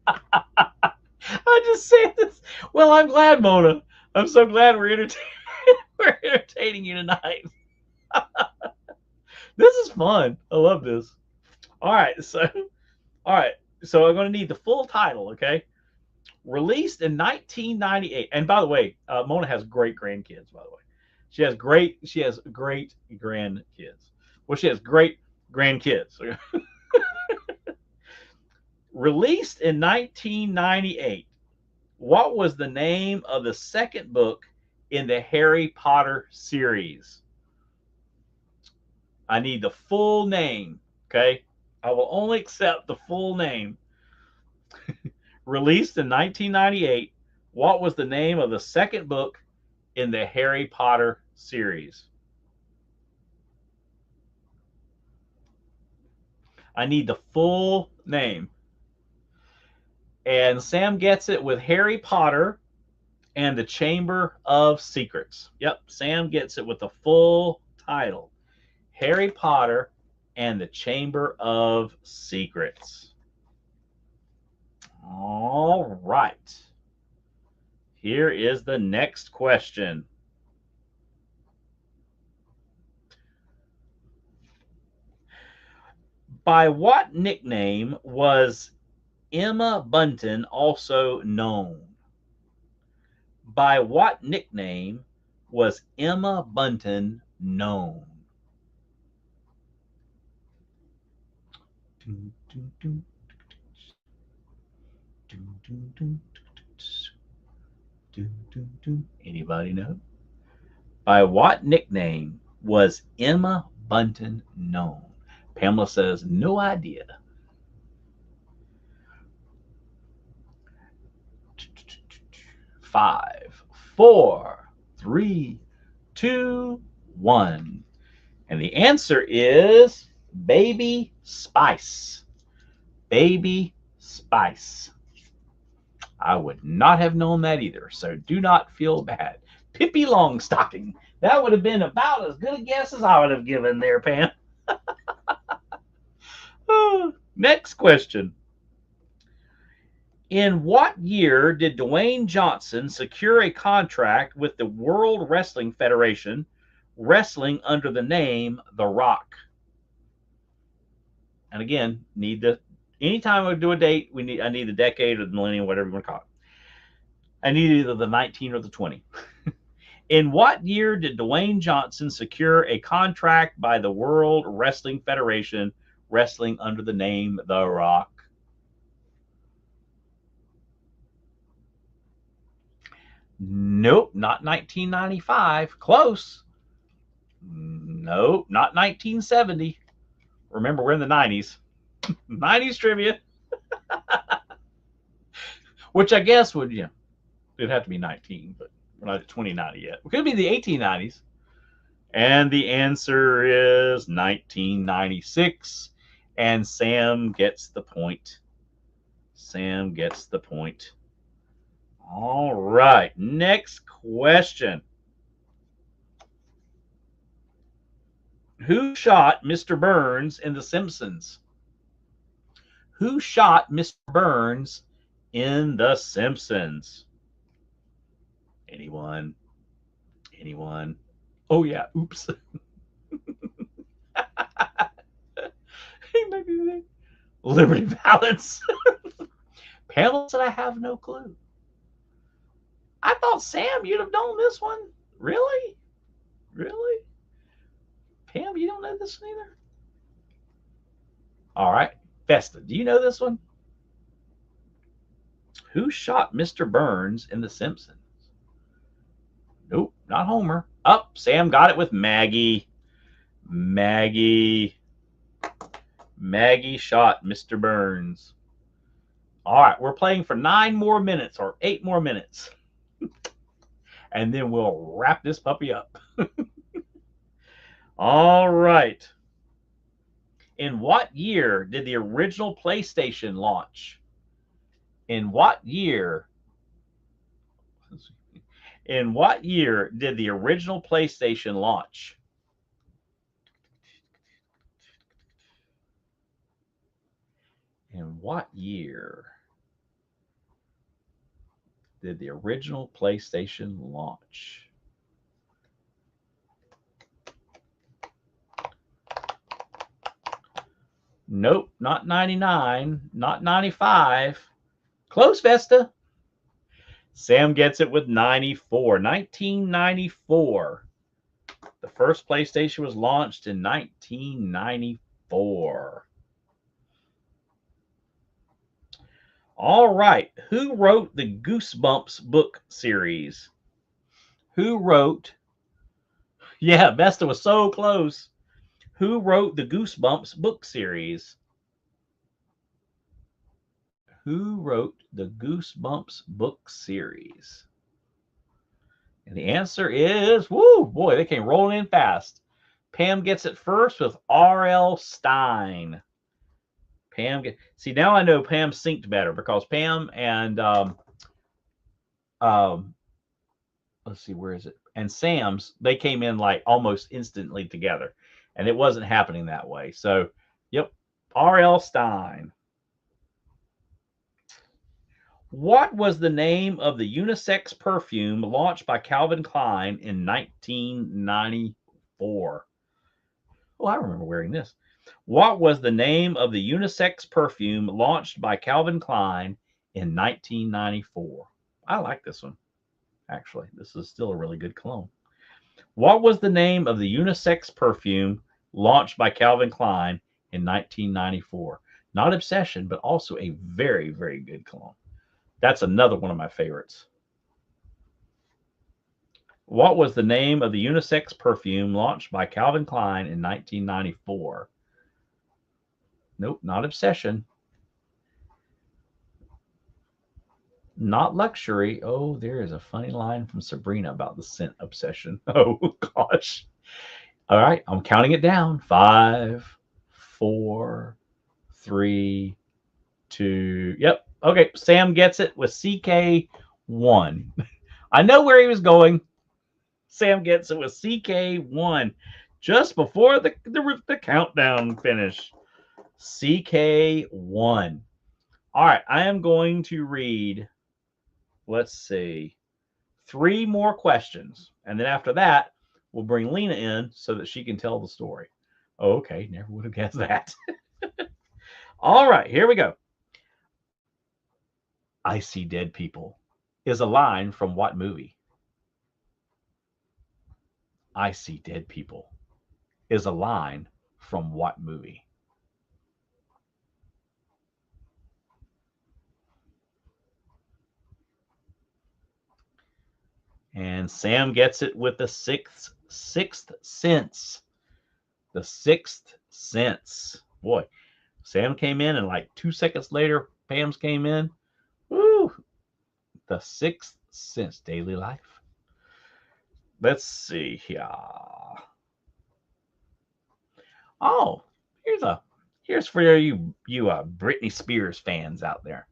I'm just just saying this. Well, I'm glad, Mona. I'm so glad we're entertaining you tonight. This is fun. I love this. All right, so I'm going to need the full title, okay? Released in 1998. And by the way, Mona has great grandkids, by the way. She has great grandkids. Well, she has great grandkids. Released in 1998. What was the name of the second book in the Harry Potter series? I need the full name, okay? I will only accept the full name. Released in 1998, what was the name of the second book in the Harry Potter series? I need the full name. And Sam gets it with Harry Potter and the Chamber of Secrets. Yep, Sam gets it with the full title. Harry Potter and the Chamber of Secrets. All right. Here is the next question. By what nickname was Emma Bunton also known? By what nickname was Emma Bunton known? Anybody know? By what nickname was Emma Bunton known? Pamela says, no idea. Five, four, three, two, one. And the answer is Baby Spice. Baby Spice. I would not have known that either, so do not feel bad. Pippi Longstocking. That would have been about as good a guess as I would have given there, Pam. Next question. In what year did Dwayne Johnson secure a contract with the World Wrestling Federation, wrestling under the name The Rock? And again, anytime I do a date, I need the decade or the millennium, whatever you want to call it. I need either the 19 or the 20. In what year did Dwayne Johnson secure a contract by the World Wrestling Federation, wrestling under the name The Rock? Nope, not 1995. Close. Nope, not 1970. Remember, we're in the 90s. 90s trivia. Which I guess would, it'd have to be 19, but we're not at 2090 yet. It could be the 1890s. And the answer is 1996. And Sam gets the point. Sam gets the point. All right. Next question. Who shot Mr. Burns in The Simpsons? Who shot Mr. Burns in The Simpsons? Anyone? Anyone? Oh, yeah. Oops. Liberty Valance. Pamela said, I have no clue. I thought, Sam, you'd have known this one. Really? Really? Pam, you don't know this one either? All right. Festa, do you know this one? Who shot Mr. Burns in The Simpsons? Nope, not Homer. Oh, Sam got it with Maggie. Maggie shot Mr. Burns. All right, we're playing for 9 more minutes or 8 more minutes. And then we'll wrap this puppy up. All right. In what year did the original PlayStation launch? In what year? In what year did the original PlayStation launch? In what year? did the original PlayStation launch? Nope, not 99, not 95. Close, Vesta. Sam gets it with 94. 1994. The first PlayStation was launched in 1994. All right. Who wrote the Goosebumps book series? Who wrote? Yeah, Vesta was so close. Who wrote the Goosebumps book series? Who wrote the Goosebumps book series? And the answer is, woo, boy, they came rolling in fast. Pam gets it first with R.L. Stine. See, now I know Pam synced better because Pam and let's see, where is it? And Sam's, they came in like almost instantly together, and it wasn't happening that way. So, yep, R.L. Stine. What was the name of the unisex perfume launched by Calvin Klein in 1994? Oh, I remember wearing this. What was the name of the unisex perfume launched by Calvin Klein in 1994? I like this one, actually. This is still a really good cologne. What was the name of the unisex perfume launched by Calvin Klein in 1994? Not Obsession, but also a very, very good cologne. That's another one of my favorites. What was the name of the unisex perfume launched by Calvin Klein in 1994? Nope, not Obsession. Not Luxury. Oh, there is a funny line from Sabrina about the scent Obsession. Oh, gosh. All right, I'm counting it down. 5, 4, 3, 2. Yep. Okay, Sam gets it with CK1. I know where he was going. Sam gets it with CK1 just before the countdown finished. CK1. All right, I am going to read, let's see, 3 more questions. And then after that, we'll bring Lena in so that she can tell the story. Oh, okay, never would have guessed that. All right, here we go. I see dead people is a line from what movie? I see dead people is a line from what movie? And Sam gets it with the sixth sense. The Sixth Sense. Boy, Sam came in, and like 2 seconds later, Pam's came in. Woo! The Sixth Sense, daily life. Let's see here. Oh, here's for you Britney Spears fans out there.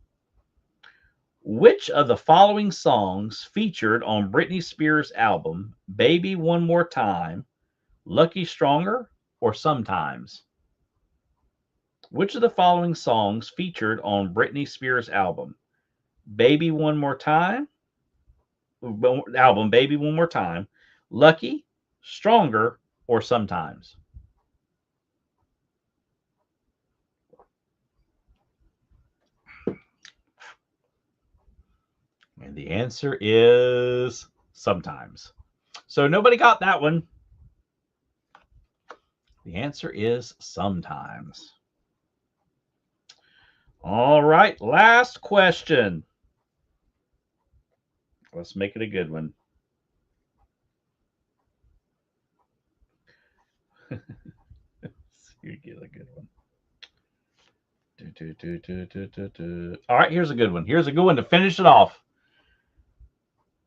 Which of the following songs featured on Britney Spears' album Baby One More Time, Lucky Stronger, or Sometimes? Which of the following songs featured on Britney Spears' album Baby One More Time, Baby One More Time, Lucky, Stronger, or Sometimes? And the answer is Sometimes. So nobody got that one. The answer is Sometimes. All right, last question. Let's make it a good one. You get a good one. All right, here's a good one. Here's a good one to finish it off.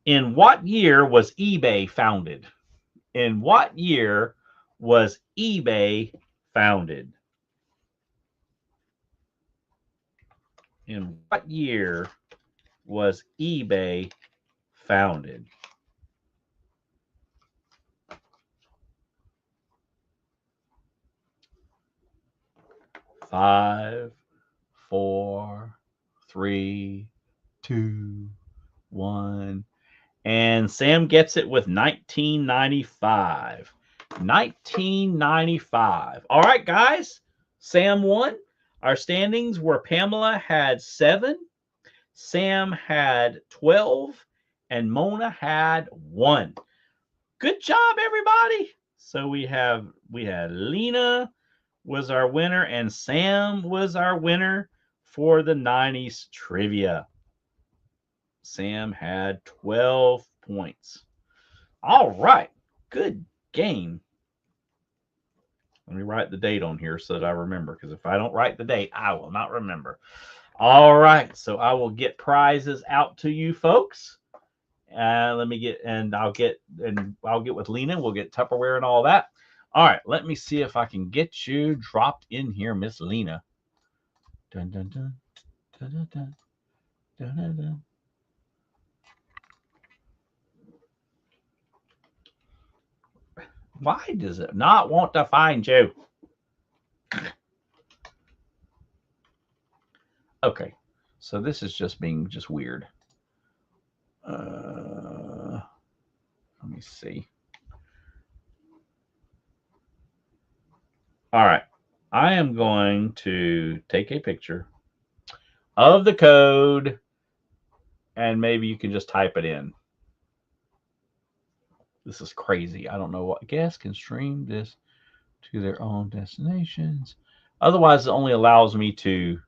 In what year was eBay founded? In what year was eBay founded? In what year was eBay founded? 5, 4, 3, 2, 1. And Sam gets it with 1995. 1995. All right, guys. Sam won. Our standings were Pamela had 7, Sam had 12, and Mona had 1. Good job, everybody. So we had Lena was our winner, and Sam was our winner for the 90s trivia. Sam had 12 points. All right. Good game. Let me write the date on here so that I remember, because if I don't write the date, I will not remember. All right. So I will get prizes out to you folks. I'll get with Lena. We'll get Tupperware and all that. All right. Let me see if I can get you dropped in here, Miss Lena. Dun, dun, dun, dun, dun, dun, dun, dun, dun. Why does it not want to find you? Okay, so this is just being weird. Let me see. All right, I am going to take a picture of the code, and maybe you can just type it in. This is crazy. I don't know what guests can stream this to their own destinations. Otherwise, it only allows me to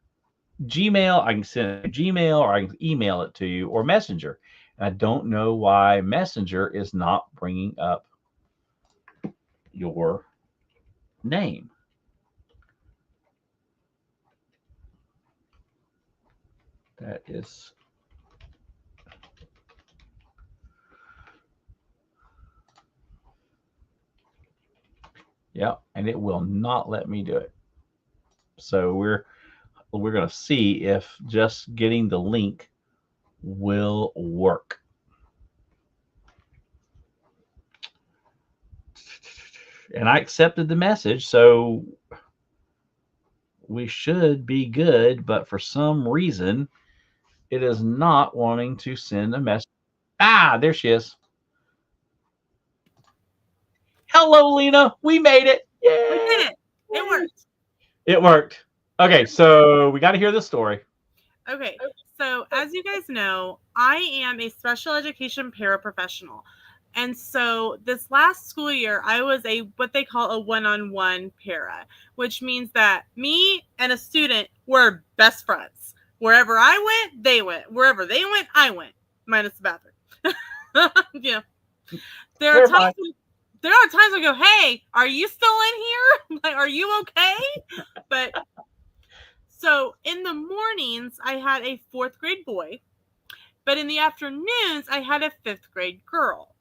Gmail. I can send it to Gmail, or I can email it to you, or Messenger. And I don't know why Messenger is not bringing up your name. That is yeah, and it will not let me do it. So we're going to see if just getting the link will work. And I accepted the message, so we should be good, but for some reason it is not wanting to send a message. Ah, there she is. Hello, Lena. We made it. Yay. We did it. It worked. It worked. Okay, so we got to hear the story. Okay, so as you guys know, I am a special education paraprofessional. And so this last school year, I was what they call a one-on-one para, which means that me and a student were best friends. Wherever I went, they went. Wherever they went, I went, minus the bathroom. Yeah. There are times I go, hey, are you still in here? Like, are you okay? But so in the mornings, I had a 4th grade boy, but in the afternoons, I had a 5th grade girl.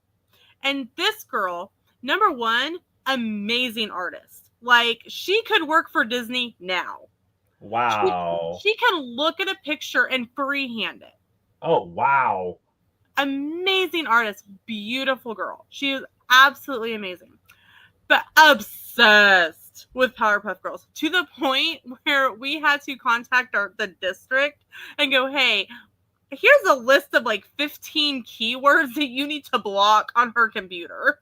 And this girl, number one, amazing artist. Like, she could work for Disney now. Wow. She can look at a picture and freehand it. Oh, wow. Amazing artist. Beautiful girl. She is absolutely amazing. But obsessed with Powerpuff Girls, to the point where we had to contact the district and go, hey, here's a list of like 15 keywords that you need to block on her computer.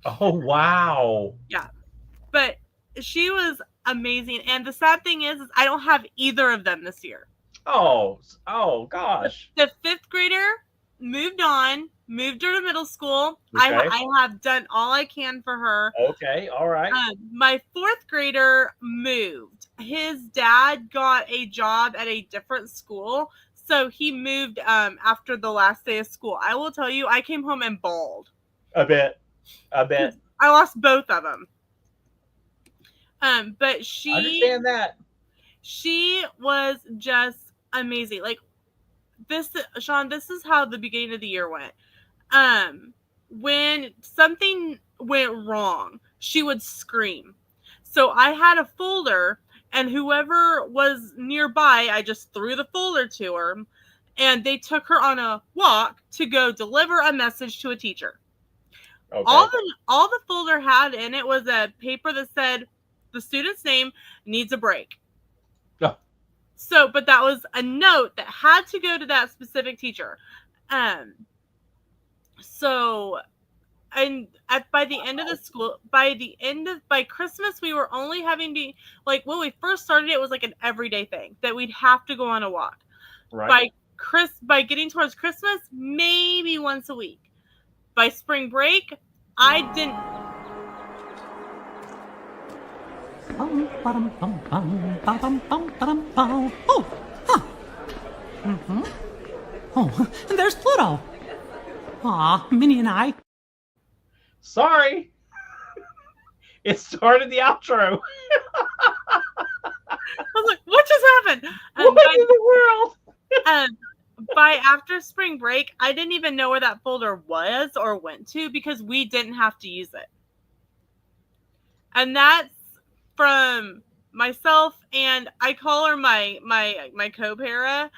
Oh, wow. Yeah. But she was amazing. And the sad thing is I don't have either of them this year. Oh gosh. The 5th grader moved her to middle school. Okay. I have done all I can for her. Okay, all right. My 4th grader moved. His dad got a job at a different school, so he moved after the last day of school. I will tell you, I came home and bawled. I bet. I lost both of them. But I understand that. She was just amazing. Like, this, Sean, this is how the beginning of the year went. When something went wrong, she would scream. So I had a folder, and whoever was nearby, I just threw the folder to her, and they took her on a walk to go deliver a message to a teacher. Okay. All the folder had in it was a paper that said the student's name needs a break. Oh. So, but that was a note that had to go to that specific teacher. So, and by the end of the school, by Christmas, we were only having to, like, when we first started, it was like an everyday thing that we'd have to go on a walk. Right. By getting towards Christmas, maybe once a week. By spring break, I didn't. Oh, huh. Mm-hmm. Oh, and there's Pluto. Aw, Minnie and I. Sorry. It started the outro. I was like, what just happened? What in the world? By after spring break, I didn't even know where that folder was or went to because we didn't have to use it. And that's from myself, and I call her my co-para.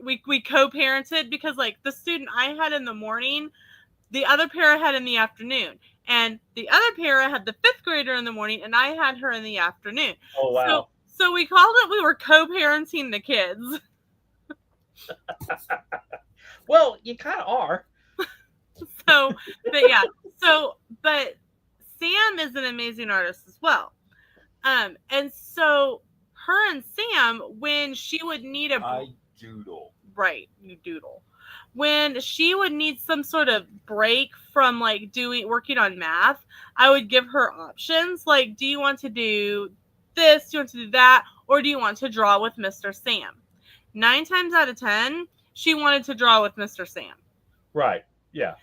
We co-parented because, like, the student I had in the morning, the other para had in the afternoon, and the other para had the 5th grader in the morning, and I had her in the afternoon. Oh, wow. So we called it, we were co-parenting the kids. Well, you kind of are. But Sam is an amazing artist as well. And so her and Sam, when she would need I doodle. Right, you doodle. When she would need some sort of break from, like, working on math, I would give her options. Like, do you want to do this? Do you want to do that? Or do you want to draw with Mr. Sam? 9 times out of 10, she wanted to draw with Mr. Sam. Right. Yeah.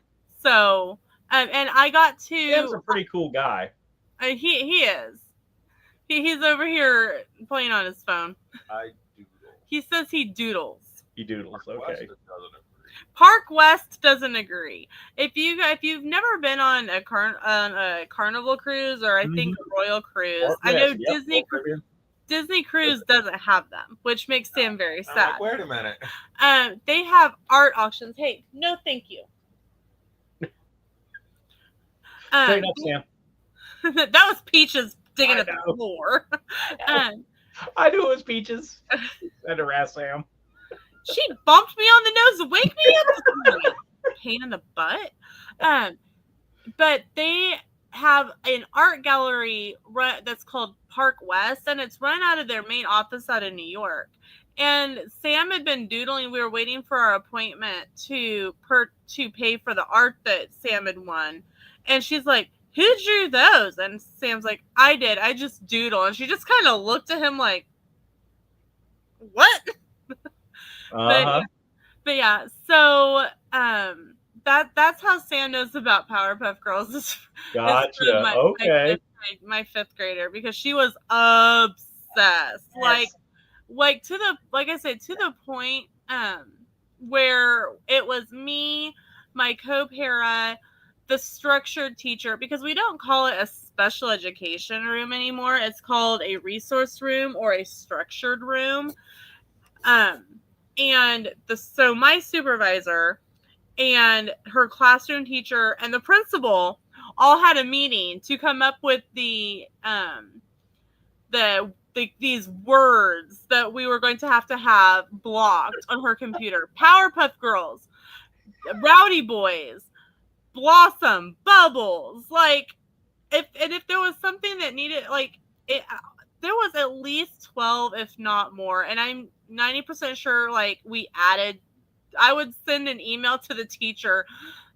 So, and I got to. Sam's a pretty cool guy. He is. He's over here playing on his phone. I doodle. He says he doodles. He doodles. Okay. Park West doesn't agree. If you've never been on a Carnival cruise, or I think a Royal cruise, I know Disney Cruise doesn't have them, which makes Sam very sad. Like, wait a minute. They have art auctions. Hey, no, thank you. Straight up, Sam. That was Peaches digging at the floor. I knew it was Peaches. I had to harass Sam. She bumped me on the nose to wake me up. Pain in the butt. But they have an art gallery that's called Park West, and it's run out of their main office out of New York. And Sam had been doodling. We were waiting for our appointment to pay for the art that Sam had won. And she's like, who drew those? And Sam's like, I did. I just doodle. And she just kind of looked at him like, what? Uh-huh. But yeah, so that's how Sam knows about Powerpuff Girls. Gotcha. Okay. My 5th grader, because she was obsessed. Yes. Like I said, to the point where it was me, my co-para, the structured teacher, because we don't call it a special education room anymore. It's called a resource room or a structured room. So my supervisor and her classroom teacher and the principal all had a meeting to come up with these words that we were going to have blocked on her computer. Powerpuff Girls, Rowdy Boys, Blossom, Bubbles. Like, if there was something that needed, like, there was at least 12, if not more. And I'm 90% sure, like, I would send an email to the teacher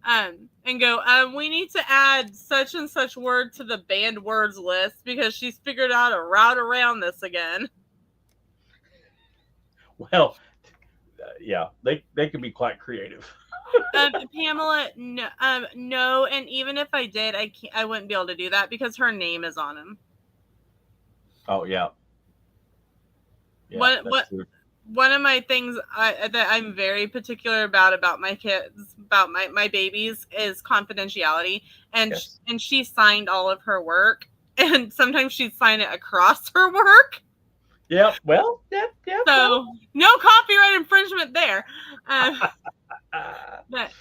and go, we need to add such and such word to the banned words list because she's figured out a route around this again. Well, yeah, they can be quite creative. Pamela, no, and even if I did, I wouldn't be able to do that because her name is on them. Oh yeah. One of my things that I'm very particular about my kids, about my babies, is confidentiality. And Yes. And she signed all of her work, and sometimes she'd sign it across her work. Yeah. Well. Yeah. So no copyright infringement there. But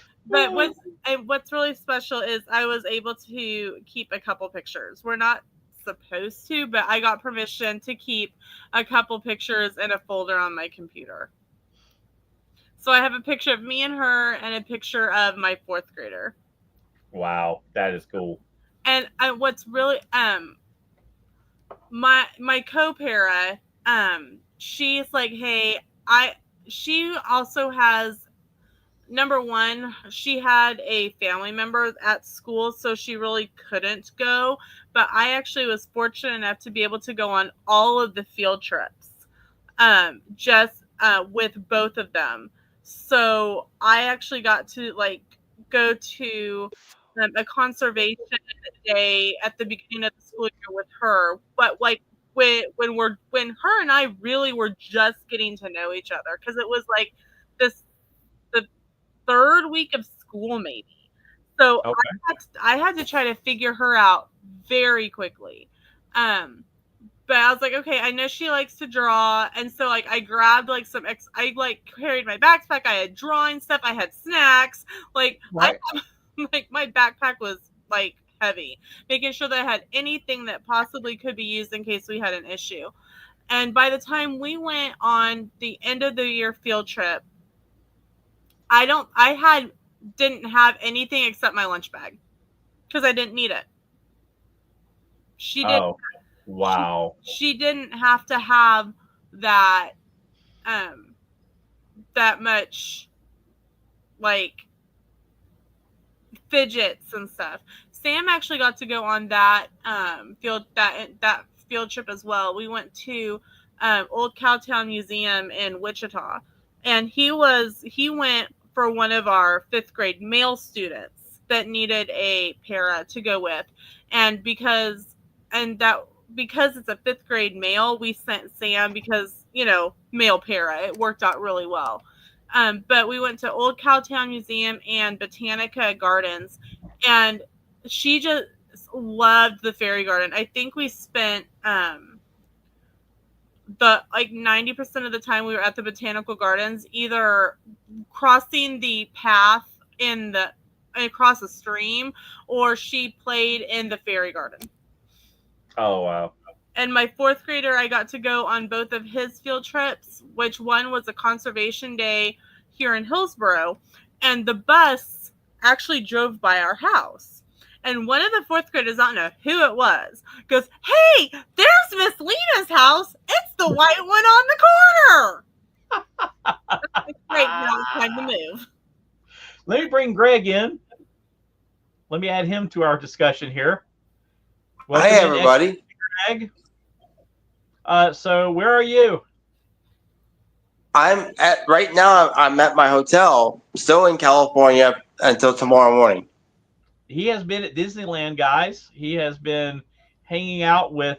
what's really special is I was able to keep a couple pictures. We're not supposed to, but I got permission to keep a couple pictures in a folder on my computer. So I have a picture of me and her and a picture of my 4th grader. Wow, that is cool. And what's really my co-para, she's like, hey, she also has, number one, she had a family member at school, so she really couldn't go. But I actually was fortunate enough to be able to go on all of the field trips, just with both of them. So I actually got to like go to a conservation day at the beginning of the school year with her. But like when her and I really were just getting to know each other, because it was like the 3rd week of school maybe. So Okay. I had to try to figure her out very quickly. But I was like, okay, I know she likes to draw, and so like I grabbed like I like carried my backpack. I had drawing stuff. I had snacks. Like Right. like my backpack was like heavy, making sure that I had anything that possibly could be used in case we had an issue. And by the time we went on the end of the year field trip, didn't have anything except my lunch bag because I didn't need it. She didn't. Oh, wow. She didn't have to have that that much like fidgets and stuff. Sam actually got to go on that field trip as well. We went to Old Cowtown Museum in Wichita, and he went for one of our 5th grade male students that needed a para to go with, and because it's a 5th grade male, we sent Sam because, male para. It worked out really well. But we went to Old Cowtown Museum and Botanica Gardens, and she just loved the fairy garden. I think we spent the 90% of the time we were at the botanical gardens, either crossing the path across a stream, or she played in the fairy garden. Oh, wow. And my 4th grader, I got to go on both of his field trips, which one was a conservation day here in Hillsboro, and the bus actually drove by our house. And one of the 4th graders, I don't know who it was, goes, "Hey, there's Miss Lena's house. It's the white one on the corner." Great, now it's time to move. Let me bring Greg in. Let me add him to our discussion here. Welcome Hi, in, everybody. Greg. So where are you? Right now, I'm at my hotel, still in California until tomorrow morning. He has been at Disneyland, guys. He has been hanging out with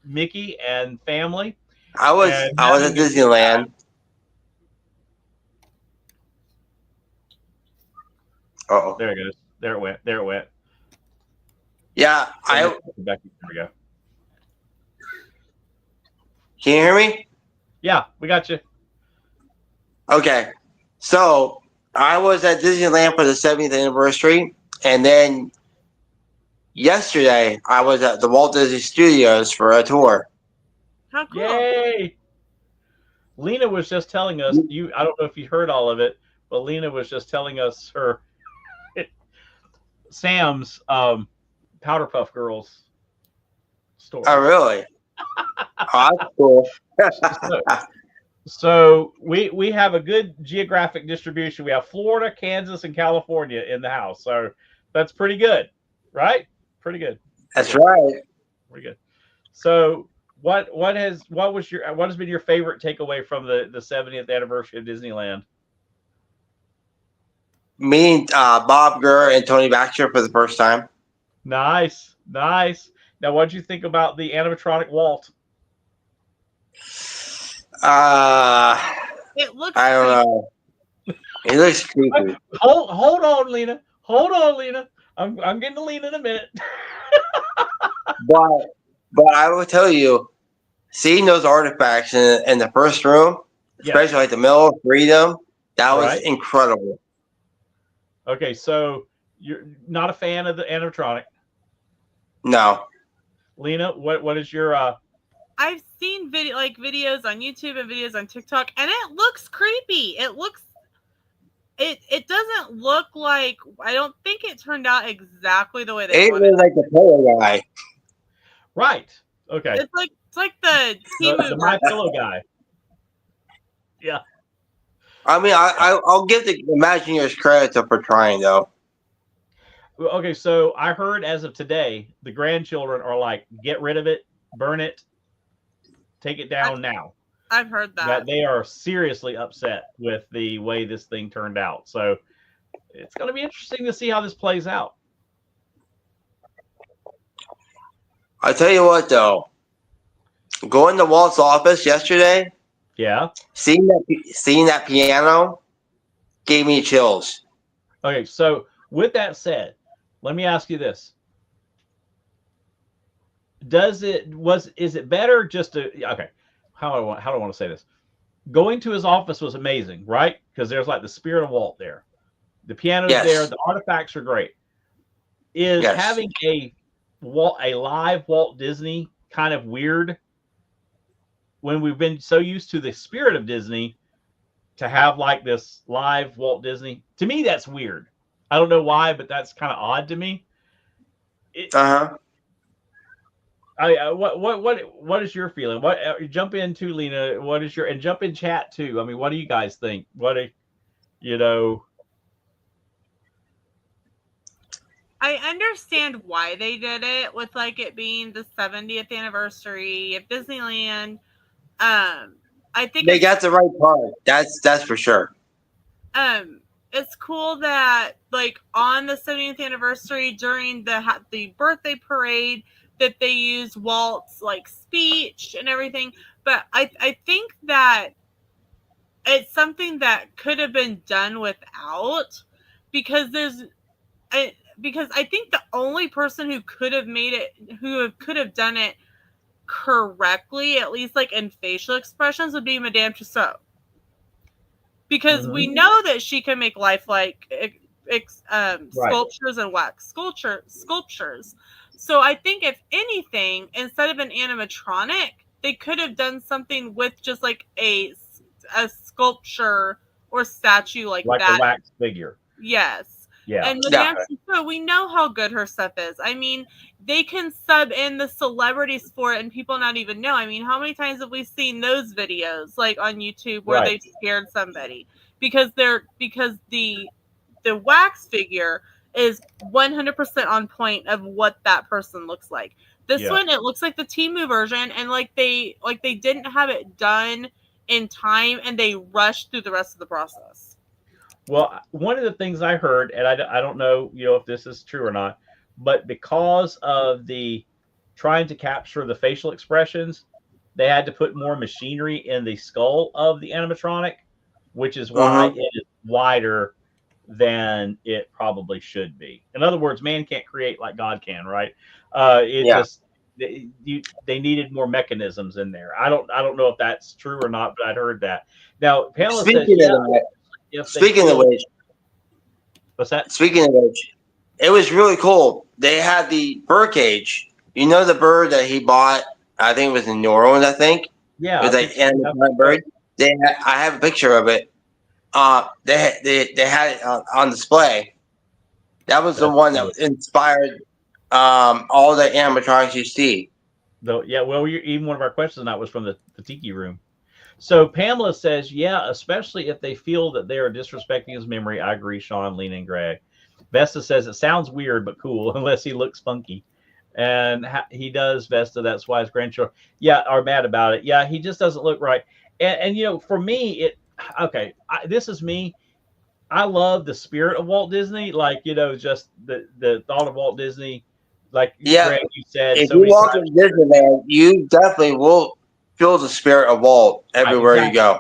Mickey and family. I was at Disneyland. Uh-oh. There it goes. There it went. Yeah, There we go. Can you hear me? Yeah, we got you. Okay. So I was at Disneyland for the 70th anniversary, and then yesterday I was at the Walt Disney Studios for a tour. How cool. Yay! Lena was just telling us, I don't know if you heard all of it, but Lena was just telling us her Sam's Powder Puff Girls story. Oh, really? Oh, that's cool. So we have a good geographic distribution. We have Florida, Kansas, and California in the house. So that's pretty good, right? Pretty good. That's right. Pretty good. So what has been your favorite takeaway from the 70th anniversary of Disneyland? Meeting Bob Gurr and Tony Baxter for the first time. Nice. Now, what did you think about the animatronic Walt? It looks. I don't know. He looks creepy. Hold on, Lena. I'm getting to Lena in a minute. But I will tell you, seeing those artifacts in the first room, especially like the Middle of Freedom, that was incredible. Okay, so you're not a fan of the animatronic? No. Lena, what is your I've seen videos on YouTube and videos on TikTok, and it looks creepy. It looks it doesn't look like, I don't think it turned out exactly the way they It wanted. was like the pillow guy. Right. Okay. It's like the The My Pillow guy. Yeah. I mean, I'll give the Imagineers credit for trying though. Okay, so I heard as of today, the grandchildren are like, get rid of it, burn it, take it down now. I've heard that. They are seriously upset with the way this thing turned out. So it's going to be interesting to see how this plays out. I tell you what, though, going to Walt's office yesterday, Yeah. seeing that piano gave me chills. Okay, so with that said, let me ask you this: is it better just to How do I want to say this? Going to his office was amazing, right? Because there's like the spirit of Walt there. The piano's there. The artifacts are great. Is having a live Walt Disney kind of weird when we've been so used to the spirit of Disney to have like this live Walt Disney? To me, that's weird. I don't know why, but that's kind of odd to me. What is your feeling? Jump in too, Lena. And jump in chat too. I mean, what do you guys think? I understand why they did it with like it being the 70th anniversary of Disneyland. I think they got the right part. That's for sure. It's cool that like on the 70th anniversary during the birthday parade that they use Walt's like speech and everything. But I think that it's something that could have been done without, because I think the only person who could have done it correctly, at least like in facial expressions, would be Madame Tussauds. Because we know that she can make lifelike sculptures and wax sculptures. So I think if anything, instead of an animatronic, they could have done something with just like a sculpture or statue like that. Like a wax figure. Yes. Yeah. And Madame Tussauds, we know how good her stuff is. I mean, they can sub in the celebrities for it and people not even know. I mean, how many times have we seen those videos like on YouTube where they've scared somebody because the wax figure is 100% on point of what that person looks like. This one, it looks like the Temu version, and like they didn't have it done in time and they rushed through the rest of the process. Well, one of the things I heard, and I don't know, if this is true or not, but because of the trying to capture the facial expressions, they had to put more machinery in the skull of the animatronic, which is why it is wider than it probably should be. In other words, man can't create like God can, right? They needed more mechanisms in there. I don't know if that's true or not, but I'd heard that. Now, Pamela says, Speaking of which, what's that? Speaking of which, it was really cool. They had the birdcage. You know the bird that he bought? I think it was in New Orleans. I think. Yeah. It was like animatronic bird. I have a picture of it. They had it on display. That was the one that inspired all the animatronics you see. Well, even one of our questions tonight was from the Tiki Room. So Pamela says, yeah, especially if they feel that they are disrespecting his memory. I agree, Sean, Lena, and Greg. Vesta says it sounds weird but cool unless he looks funky. And he does, Vesta. That's why his grandchildren, are mad about it. Yeah, he just doesn't look right. And for me, this is me. I love the spirit of Walt Disney. Like, just the thought of Walt Disney. Like Greg, you said. If you walk in Disneyland, you definitely will feel the spirit of Walt everywhere you go.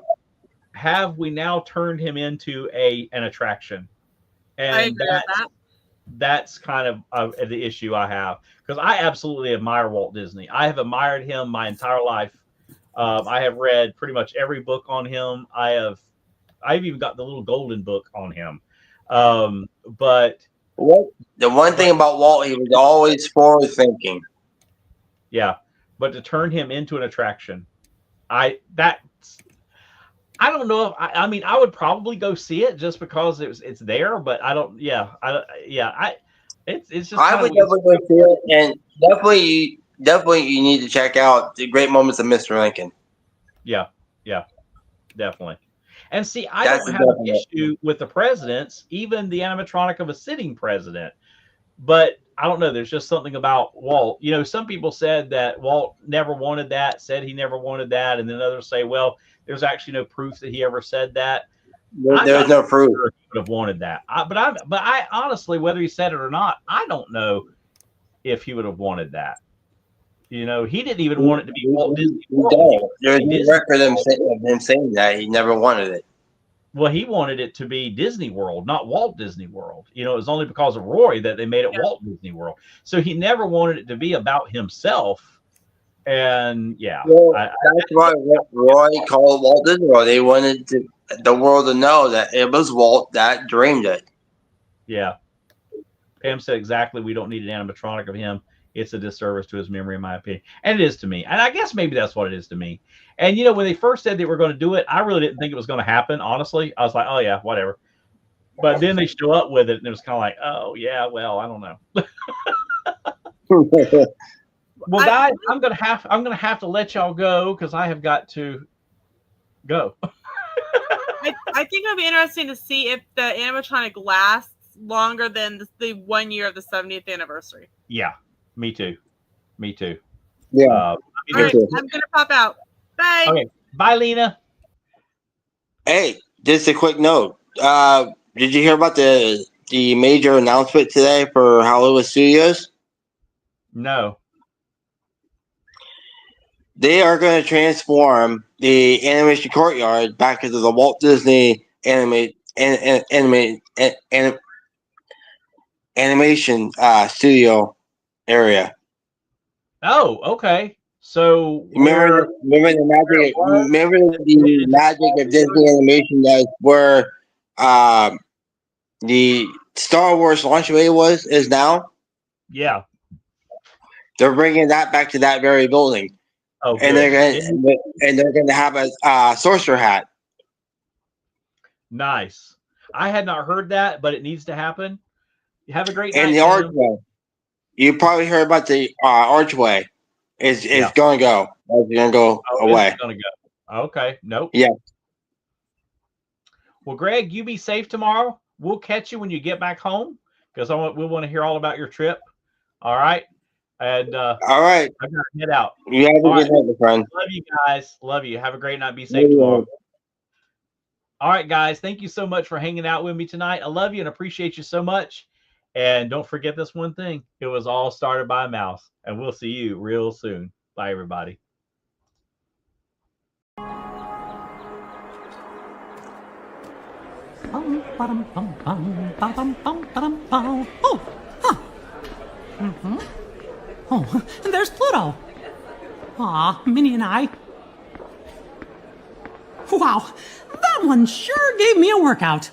Have we now turned him into an attraction? And I agree with that. That's kind of the issue I have, because I absolutely admire Walt Disney. I have admired him my entire life. I have read pretty much every book on him. I've even got the little golden book on him. But the one thing about Walt, he was always forward thinking. Yeah. But to turn him into an attraction, I don't know if I mean I would probably go see it just because it's there, but I don't. It's just I kind would of definitely go see it, and definitely you need to check out the Great Moments of Mr. Lincoln. yeah, definitely. And see, I That's don't a have an definite. issue with the presidents, even the animatronic of a sitting president. But I don't know. There's just something about Walt. Some people said that Walt never wanted that, said he never wanted that, and then others say, well, there's actually no proof that he ever said that. I'm There's not no proof. sure if he would have wanted that. But I honestly, whether he said it or not, I don't know if he would have wanted that. He didn't even want it to be Walt Disney World. There's no Disney record of World. him saying that. He never wanted it. Well, he wanted it to be Disney World, not Walt Disney World. It was only because of Roy that they made it Walt Disney World. So he never wanted it to be about himself. And Well, that's why Roy called Walt Disney World. They wanted the world to know that it was Walt that dreamed it. Yeah. Pam said exactly. We don't need an animatronic of him. It's a disservice to his memory, in my opinion. And it is to me. And I guess maybe that's what it is to me. And, when they first said they were going to do it, I really didn't think it was going to happen, honestly. I was like, oh, yeah, whatever. But then they show up with it, and it was kind of like, oh, yeah, well, I don't know. Well, guys, I'm gonna have to let y'all go because I have got to go. I think it'll be interesting to see if the animatronic lasts longer than the 1 year of the 70th anniversary. Yeah, me too. Yeah. All right, I'm gonna pop out. Bye. Okay, bye, Lena. Hey, just a quick note. Did you hear about the major announcement today for Hollywood Studios? No. They are going to transform the animation courtyard back into the Walt Disney animation studio area. Oh, okay. So Remember the magic of Disney animation that where the Star Wars launchway is now. Yeah. They're bringing that back to that very building. Oh, and good. they're going to have a sorcerer hat. Nice. I had not heard that, but it needs to happen. Have a great night. And the archway. You probably heard about the archway. Is going to go. It's going to go away. It's going to go. Okay. Nope. Yeah. Well, Greg, you be safe tomorrow. We'll catch you when you get back home because we want to hear all about your trip. All right. And all right. I gotta head out. You have a good night, my friend. Love you guys. Love you. Have a great night. Be safe tomorrow. All right, guys. Thank you so much for hanging out with me tonight. I love you and appreciate you so much. And don't forget this one thing. It was all started by a mouse. And we'll see you real soon. Bye, everybody. Oh, huh. Oh, and there's Pluto. Aw, Minnie and I. Wow, that one sure gave me a workout.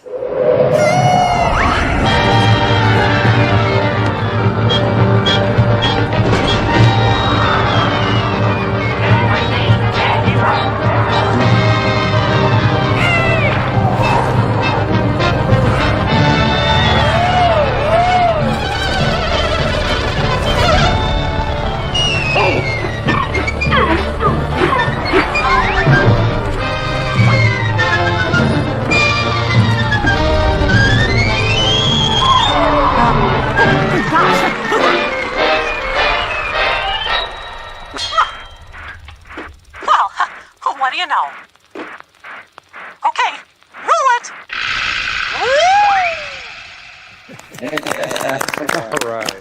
What do you know? Okay, roll it! All right.